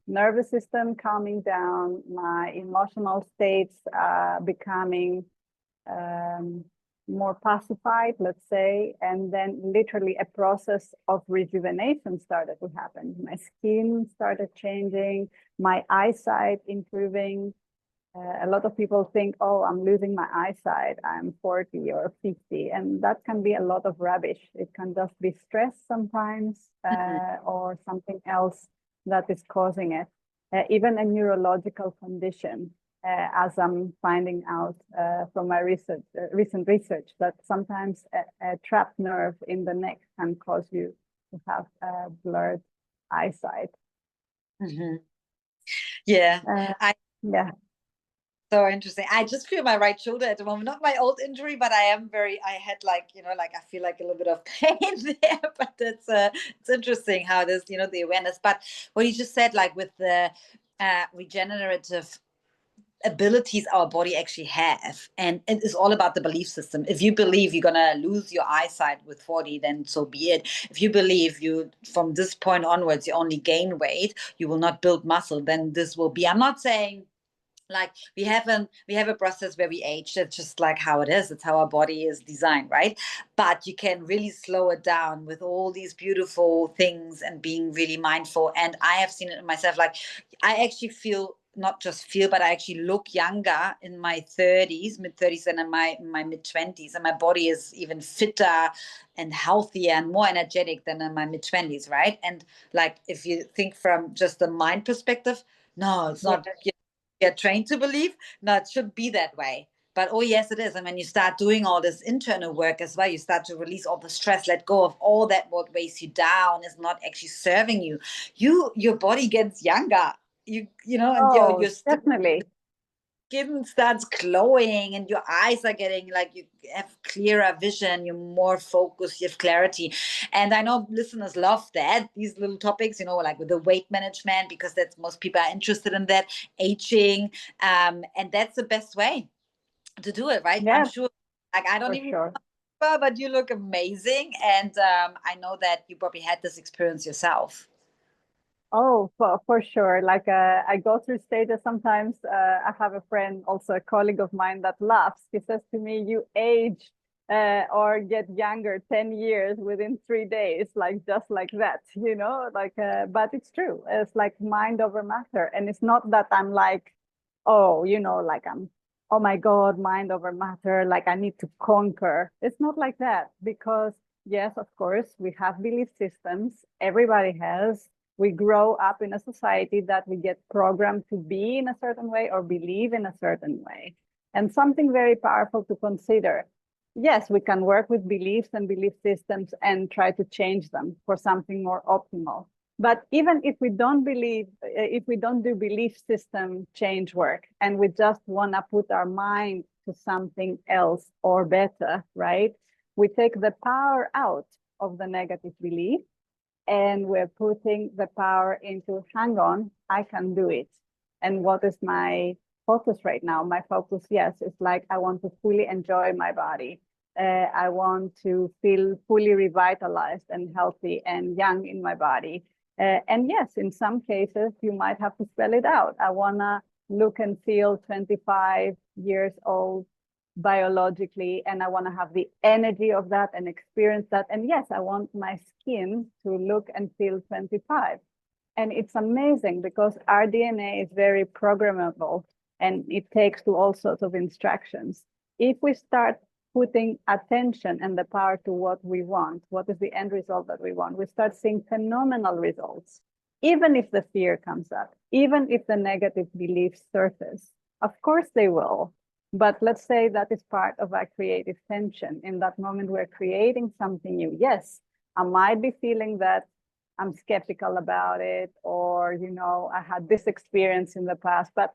nervous system calming down, my emotional states becoming more pacified, let's say, and then literally a process of rejuvenation started to happen. My skin started changing, my eyesight improving. A lot of people think, oh, I'm losing my eyesight, I'm 40 or 50, and that can be a lot of rubbish. It can just be stress sometimes, or something else that is causing it, even a neurological condition. As I'm finding out from my recent research, that sometimes a trapped nerve in the neck can cause you to have blurred eyesight. Yeah. So interesting. I just feel my right shoulder at the moment, not my old injury, but I had I feel like a little bit of pain there, but it's interesting how this, the awareness. But what you just said, like with the regenerative abilities our body actually have. And it is all about the belief system. If you believe you're going to lose your eyesight with 40, then so be it. If you believe you, from this point onwards, you only gain weight, you will not build muscle, then this will be. I'm not saying like we have a process where we age. That's just like how it is. It's how our body is designed, right? But you can really slow it down with all these beautiful things and being really mindful. And I have seen it in myself. Like I actually feel, not just feel, but I actually look younger in my 30s, mid 30s, than in my mid 20s, and my body is even fitter and healthier and more energetic than in my mid 20s, right? And like if you think from just the mind perspective, no, it's not. Get trained to believe. No, it should be that way. But oh yes, it is. And when you start doing all this internal work as well, you start to release all the stress, let go of all that what weighs you down, is not actually serving you. Your body gets younger. You know, and Oh, your definitely. skin starts glowing, and your eyes are getting like, you have clearer vision, you're more focused, you have clarity. And I know listeners love that, these little topics, you know, like with the weight management, because that's, most people are interested in that, aging, and that's the best way to do it, right? I'm Yeah, sure, like I don't for even sure. remember, but you look amazing, and I know that you probably had this experience yourself. Oh, for sure. Like I go through stages sometimes. I have a friend, also a colleague of mine, that laughs. He says to me, "You age or get younger 10 years within 3 days, like just like that, you know." Like, but it's true. It's like mind over matter, and it's not that I'm like, oh, you know, like I'm, oh my God, mind over matter. Like I need to conquer. It's not like that, because yes, of course, we have belief systems. Everybody has. We grow up in a society that we get programmed to be in a certain way or believe in a certain way. And something very powerful to consider. Yes, we can work with beliefs and belief systems and try to change them for something more optimal. But even if we don't believe, if we don't do belief system change work, and we just want to put our mind to something else or better, right? We take the power out of the negative belief, and we're putting the power into, hang on, I can do it. And what is my focus right now? My focus, yes, is like I want to fully enjoy my body. I want to feel fully revitalized and healthy and young in my body. And yes, in some cases, you might have to spell it out. I want to look and feel 25 years old biologically, and I want to have the energy of that and experience that. And yes, I want my skin to look and feel 25. And it's amazing because our DNA is very programmable, and it takes to all sorts of instructions. If we start putting attention and the power to what we want, what is the end result that we want, we start seeing phenomenal results. Even if the fear comes up, even if the negative beliefs surface, of course they will. But let's say that is part of our creative tension. In that moment, we're creating something new. Yes, I might be feeling that I'm skeptical about it, or, you know, I had this experience in the past, but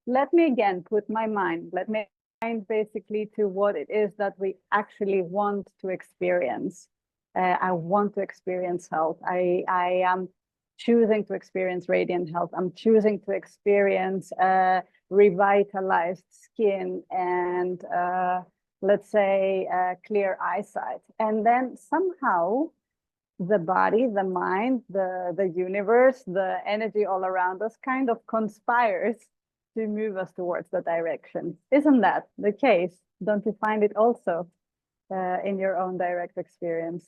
let me again put my mind, let me mind basically to what it is that we actually want to experience. I want to experience health. I am choosing to experience radiant health. I'm choosing to experience revitalized skin and let's say clear eyesight. And then somehow the body, the mind, the universe, the energy all around us kind of conspires to move us towards the direction. Isn't that the case? Don't you find it also in your own direct experience?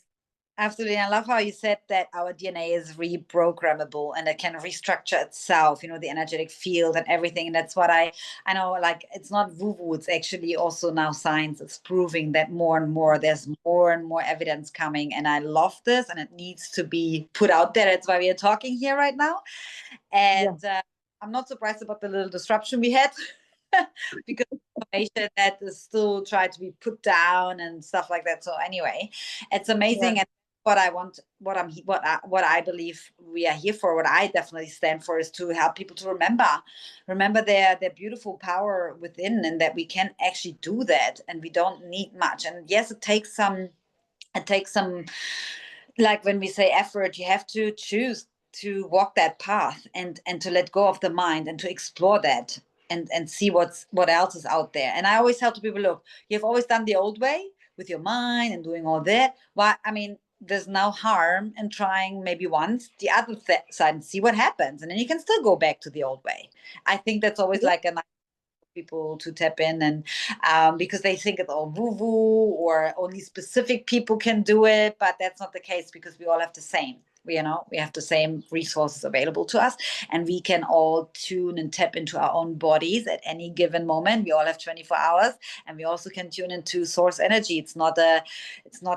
Absolutely. I love how you said that our DNA is reprogrammable and it can restructure itself, you know, the energetic field and everything. And that's what I know, like, it's not woo-woo, it's actually also now science. It's proving that more and more, there's more and more evidence coming. And I love this, and it needs to be put out there. That's why we are talking here right now. Yeah. And I'm not surprised about the little disruption we had because information that is still trying to be put down and stuff like that. So anyway, it's amazing. Yeah. And what I want, what I believe we are here for, what I definitely stand for, is to help people to remember their beautiful power within, and that we can actually do that, and we don't need much. And yes, it takes some, like when we say effort, you have to choose to walk that path, and to let go of the mind and to explore that. and see what else is out there. And I always tell to people, look, you've always done the old way with your mind and doing all that. Why? I mean, there's no harm in trying maybe once the other side and see what happens, and then you can still go back to the old way. I think that's always like a nice people to tap in, and because they think it's all woo woo or only specific people can do it, but that's not the case, because we all have the same. We have the same resources available to us, and we can all tune and tap into our own bodies at any given moment. We all have 24 hours, and we also can tune into source energy. It's not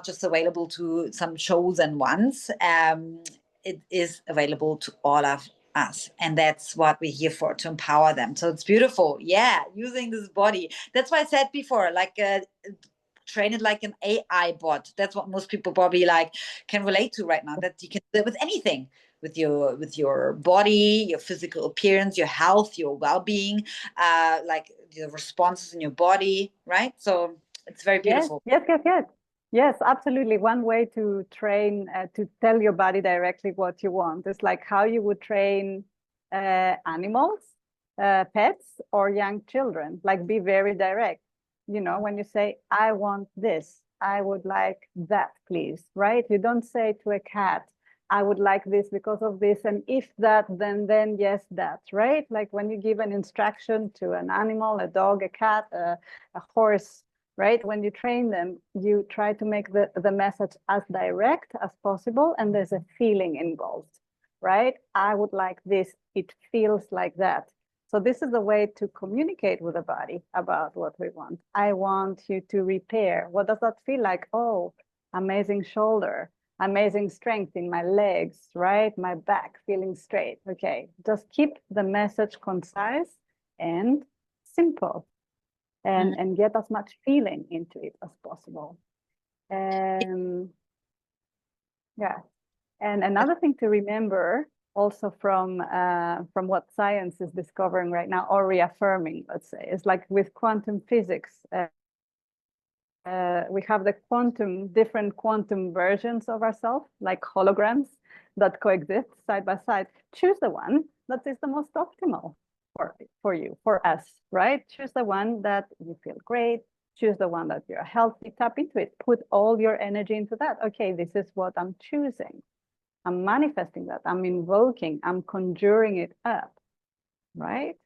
just available to some chosen ones. It is available to all of us, and that's what we're here for, to empower them. So it's beautiful, using this body. That's why I said before, like train it like an AI bot. That's what most people probably like can relate to right now, that you can do with anything, with your body, your physical appearance, your health, your well-being, like the responses in your body, right? So it's very beautiful. Yes, absolutely. One way to train, to tell your body directly what you want is like how you would train animals, pets, or young children. Like, be very direct. When you say, I want this, I would like that, please, right? You don't say to a cat, I would like this because of this, and if that, then yes, that, right? Like when you give an instruction to an animal, a dog, a cat, a horse, right? When you train them, you try to make the message as direct as possible, and there's a feeling involved, right? I would like this, it feels like that. So this is a way to communicate with the body about what we want. I want you to repair. What does that feel like? Oh, amazing shoulder, amazing strength in my legs, right? My back feeling straight. Okay, just keep the message concise and simple, and get as much feeling into it as possible. Yeah. And another thing to remember also from what science is discovering right now, or reaffirming, let's say, is like with quantum physics. We have the different quantum versions of ourselves, like holograms that coexist side by side. Choose the one that is the most optimal for you, for us, right? Choose the one that you feel great. Choose the one that you're healthy. Tap into it. Put all your energy into that. Okay, this is what I'm choosing. I'm manifesting that. I'm invoking. I'm conjuring it up, right?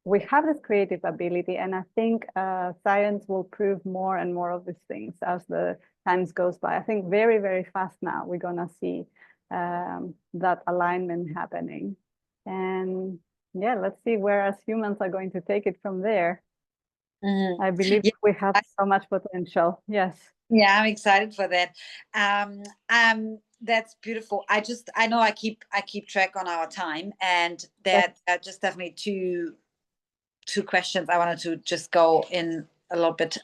We have this creative ability, and I think science will prove more and more of these things as the times goes by. I think very, very fast now we're gonna see that alignment happening, and let's see where as humans are going to take it from there. I believe we have so much potential. Yes. Yeah, I'm excited for that. That's beautiful. I know I keep track on our time, and that just definitely two questions I wanted to just go in a little bit,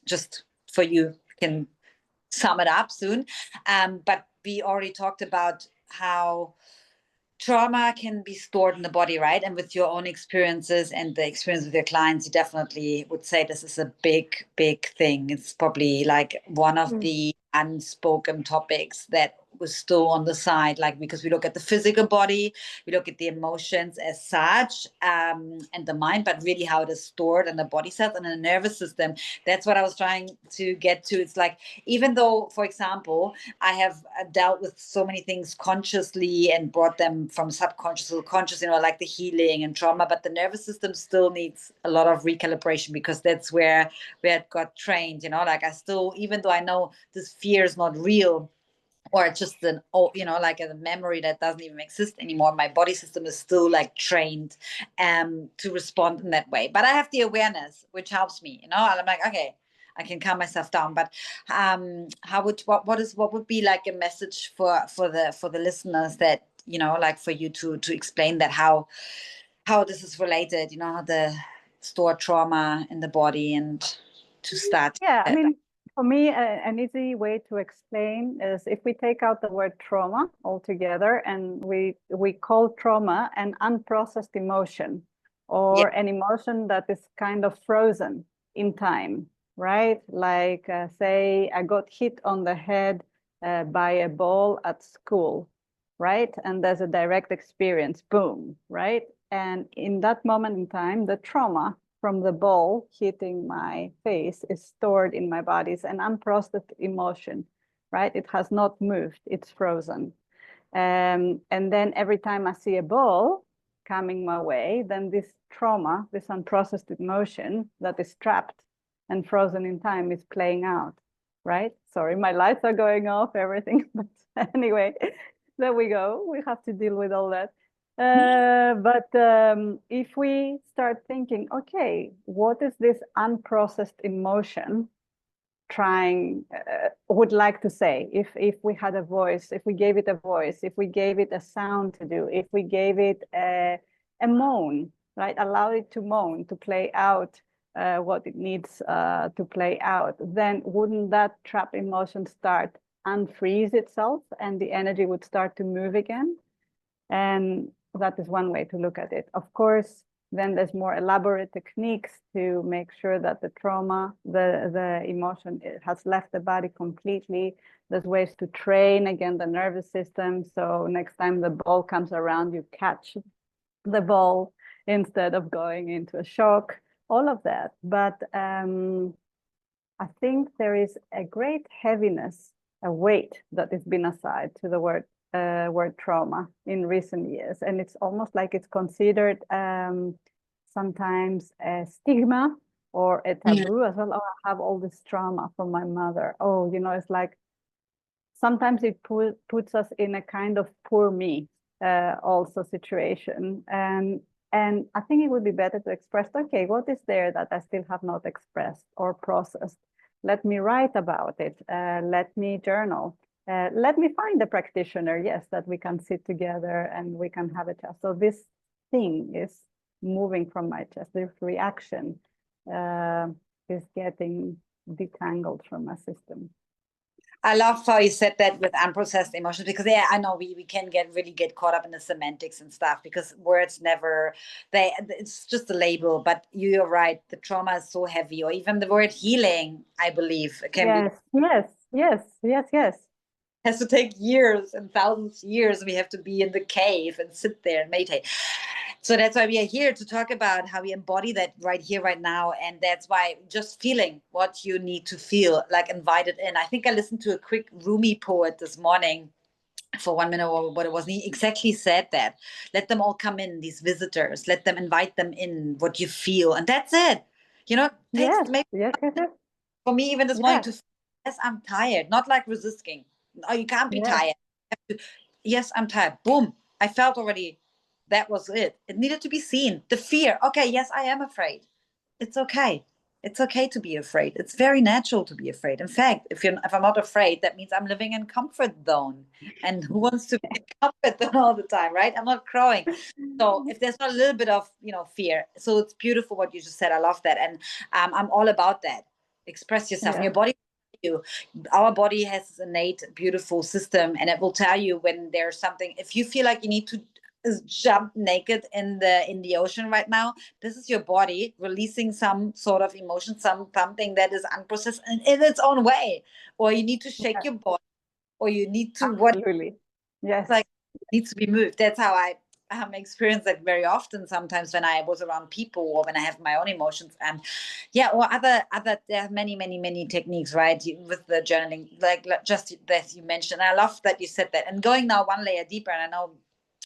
just for you can sum it up soon. But we already talked about how trauma can be stored in the body, right? And with your own experiences and the experience with your clients, you definitely would say this is a big, big thing. It's probably like one of the unspoken topics that was still on the side, like, because we look at the physical body, we look at the emotions as such, and the mind, but really how it is stored in the body cells and in the nervous system. That's what I was trying to get to. It's like, even though, for example, I have dealt with so many things consciously and brought them from subconscious to conscious, like the healing and trauma, but the nervous system still needs a lot of recalibration, because that's where it got trained, like I still, even though I know this fear is not real, or it's just like a memory that doesn't even exist anymore, my body system is still like trained to respond in that way. But I have the awareness, which helps me, and I'm like, okay, I can calm myself down. But what would be like a message for the listeners, that like for you to explain that how this is related, the stored trauma in the body, and to start. I mean, for me, an easy way to explain is if we take out the word trauma altogether, and we call trauma an unprocessed emotion, or an emotion that is kind of frozen in time, right? Like, say, I got hit on the head by a ball at school, right? And there's a direct experience, boom, right? And in that moment in time, the trauma from the ball hitting my face is stored in my body. It's an unprocessed emotion, right? It has not moved, it's frozen. And then every time I see a ball coming my way, then this trauma, this unprocessed emotion that is trapped and frozen in time is playing out, right? Sorry, my lights are going off, everything. But anyway, there we go. We have to deal with all that. But if we start thinking, okay, what is this unprocessed emotion trying, would like to say, if we had a voice, if we gave it a voice, if we gave it a sound to do, if we gave it a moan, right? Allow it to moan, to play out what it needs to play out, then wouldn't that trapped emotion start unfreeze itself and the energy would start to move again? And that is one way to look at it. Of course, then there's more elaborate techniques to make sure that the trauma, the emotion, it has left the body completely. There's ways to train again the nervous system. So next time the ball comes around, you catch the ball instead of going into a shock, all of that. But I think there is a great heaviness, a weight that has been assigned to the word trauma in recent years. And it's almost like it's considered sometimes a stigma or a taboo as well. Oh, I have all this trauma from my mother. Oh, you know, it's like sometimes it puts us in a kind of poor me also situation. And I think it would be better to express, okay, what is there that I still have not expressed or processed? Let me write about it. Let me journal. Let me find a practitioner, yes, that we can sit together and we can have a chat. So this thing is moving from my chest. This reaction is getting detangled from my system. I love how you said that with unprocessed emotions, because yeah, I know we can really get caught up in the semantics and stuff, because words never, it's just a label. But you're right, the trauma is so heavy, or even the word healing, I believe, can Yes. Has to take years and thousands of years. We have to be in the cave and sit there and meditate. So that's why we are here to talk about how we embody that right here, right now. And that's why just feeling what you need to feel, like invited in. I think I listened to a quick Rumi poet this morning for 1 minute or what it was. And he exactly said that. Let them all come in, these visitors. Let them invite them in, what you feel. And that's it. You know, Yes. For me, even this morning, to yes, I'm tired. Not like resisting. Oh, you can't be tired. Yes, I'm tired. Boom. I felt already that was it. It needed to be seen. The fear. Okay, yes, I am afraid. It's okay. It's okay to be afraid. It's very natural to be afraid. In fact, if I'm not afraid, that means I'm living in comfort zone. And who wants to be in comfort zone all the time, right? I'm not growing. So if there's not a little bit of, fear, so it's beautiful what you just said. I love that, and I'm all about that. Express yourself. And your body. Our body has this innate, beautiful system, and it will tell you when there's something. If you feel like you need to jump naked in the ocean right now, this is your body releasing some sort of emotion, something that is unprocessed in its own way. Or you need to shake your body, or you need to Absolutely. Yes, like needs to be moved. That's how I experience that very often, sometimes when I was around people or when I have my own emotions. And or other there are many techniques, right? With the journaling, like just that you mentioned. I love that you said that. And going now one layer deeper, and I know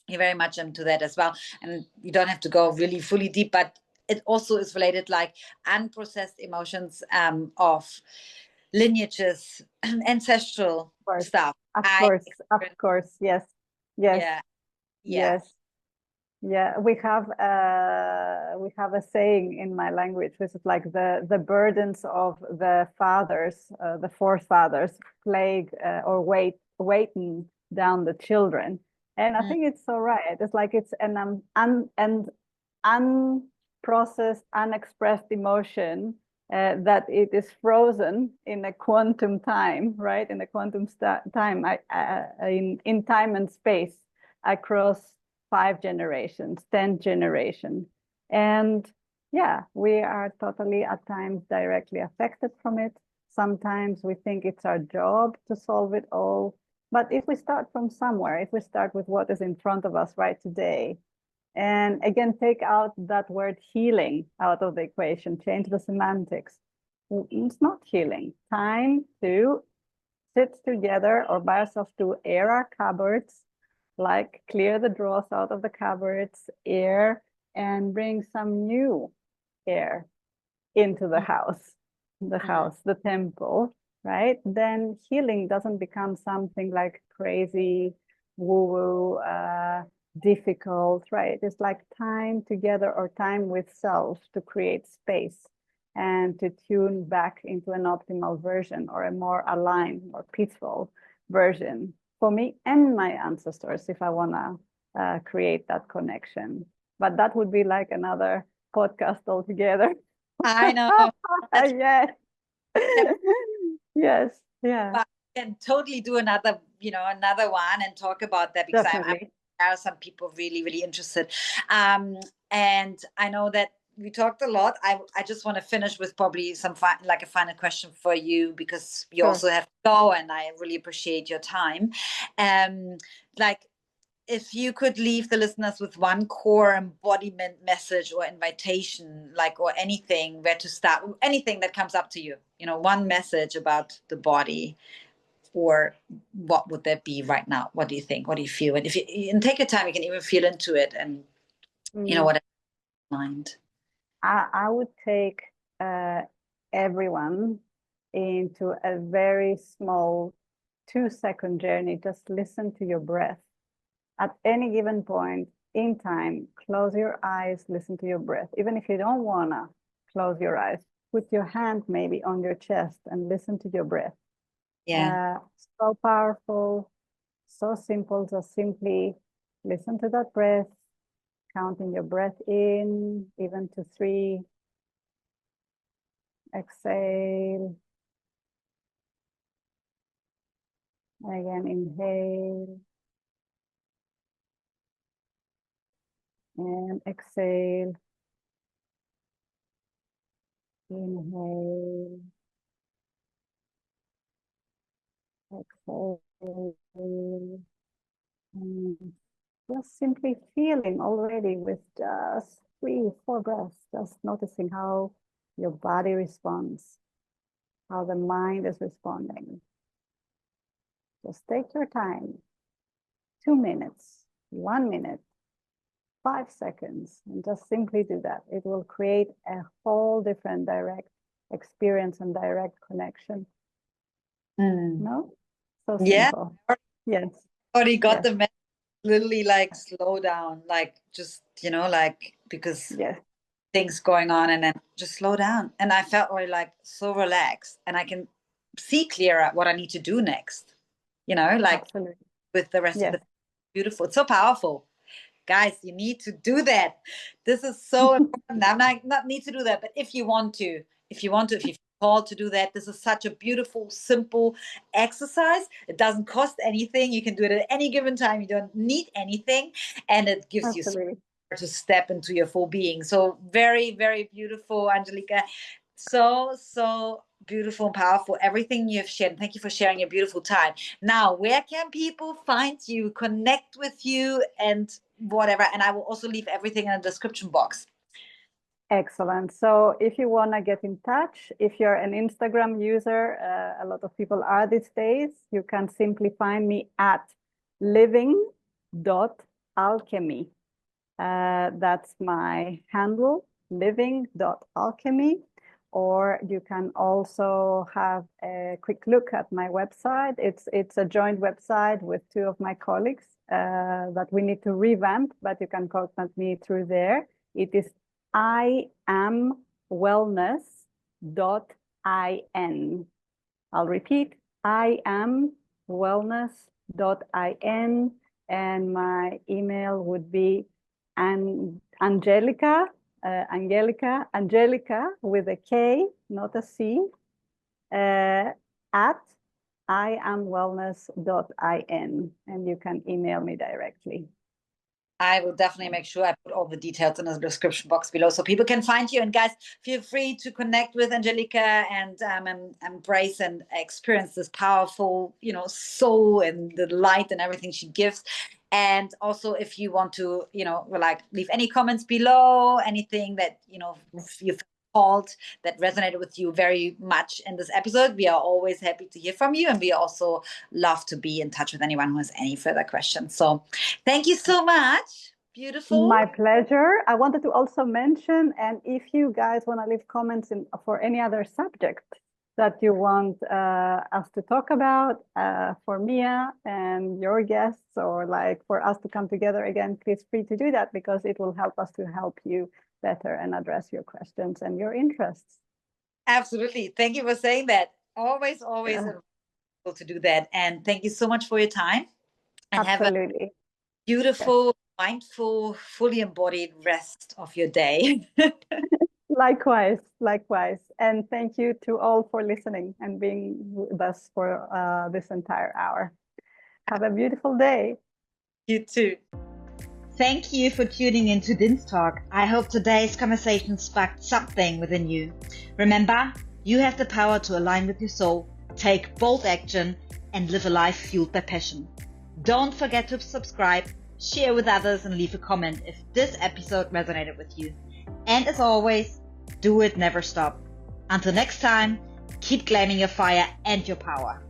you're very much into that as well, and you don't have to go really fully deep, but it also is related, like unprocessed emotions of lineages, ancestral stuff. Of course, yes. Yeah, we have a saying in my language, which is like the burdens of the fathers, the forefathers, plague or weighting down the children. And I think it's so right. It's like it's an unprocessed, unexpressed emotion that it is frozen in a quantum time, right? In a quantum time, in time and space across 5 generations, 10 generations. And yeah, we are totally at times directly affected from it. Sometimes we think it's our job to solve it all. But if we start from somewhere, if we start with what is in front of us right today, And again, take out that word healing out of the equation, change the semantics. It's not healing. Time to sit together or by ourselves to air our cupboards, like clear the drawers out of the cupboards, air, and bring some new air into the house, the temple, right? Then healing doesn't become something like crazy, woo-woo, difficult, right? It's like time together or time with self to create space and to tune back into an optimal version or a more aligned, more peaceful version for me and my ancestors if I want to create that connection. But that would be like another podcast altogether. I know. Yes. Yes. Yeah. But I can totally do another one and talk about that, because there are some people really, really interested. And I know that we talked a lot. I just want to finish with probably some a final question for you, because you also have to go, and I really appreciate your time. Like, if you could leave the listeners with one core embodiment message or invitation, or anything, where to start, anything that comes up to you, one message about the body, or what would that be right now? What do you think? What do you feel? And if you take your time, you can even feel into it, and whatever mind. I would take everyone into a very small 2-second journey. Just listen to your breath. At any given point in time, close your eyes, listen to your breath. Even if you don't want to close your eyes, put your hand maybe on your chest and listen to your breath. Yeah. So powerful, so simple. Just simply listen to that breath, counting your breath in, even to 3. Exhale. Again, inhale. And exhale. Inhale. Exhale. And just simply feeling already with just 3-4 breaths, just noticing how your body responds, how the mind is responding. Just take your time. 2 minutes, 1 minute, 5 seconds, and just simply do that. It will create a whole different direct experience and direct connection. No? So simple. Yeah. Yes. Already got the message. Literally, slow down, just, because things going on, and then just slow down. And I felt already so relaxed, and I can see clearer what I need to do next, Absolutely. with the rest of the beautiful. It's so powerful. Guys, you need to do that. This is so important. I'm not need to do that, but if you feel called to do that, this is such a beautiful, simple exercise. It doesn't cost anything. You can do it at any given time. You don't need anything, and it gives you to step into your full being. So very, very beautiful, Angelika. So beautiful and powerful, everything you've shared. Thank you for sharing your beautiful time. Now, where can people find you, connect with you, and whatever? And I will also leave everything in the description box. Excellent. So if you want to get in touch, if you're an Instagram user, a lot of people are these days, you can simply find me at living.alchemy. That's my handle, living.alchemy. Or you can also have a quick look at my website. It's a joint website with 2 of my colleagues that we need to revamp, but you can contact me through there. It is iamwellness.in. I'll repeat, iamwellness.in, and my email would be Angelika with a K, not a C, at iamwellness.in, and you can email me directly. I will definitely make sure I put all the details in the description box below so people can find you. And guys, feel free to connect with Angelika and embrace and experience this powerful, soul and the light and everything she gives. And also, if you want to, like leave any comments below, anything that, you felt that resonated with you very much in this episode, we are always happy to hear from you. And we also love to be in touch with anyone who has any further questions. So thank you so much. Beautiful. My pleasure. I wanted to also mention, and if you guys want to leave comments for any other subject that you want us to talk about for Mia and your guests, or like for us to come together again, please free to do that, because it will help us to help you better and address your questions and your interests. Absolutely. Thank you for saying that. Always available to do that. And thank you so much for your time. And absolutely. Have a beautiful, mindful, fully embodied rest of your day. Likewise. And thank you to all for listening and being with us for this entire hour. Have a beautiful day. You too. Thank you for tuning in to Din's Talk. I hope today's conversation sparked something within you. Remember, you have the power to align with your soul, take bold action, and live a life fueled by passion. Don't forget to subscribe, share with others, and leave a comment if this episode resonated with you. And as always, do it, never stop. Until next time, keep claiming your fire and your power.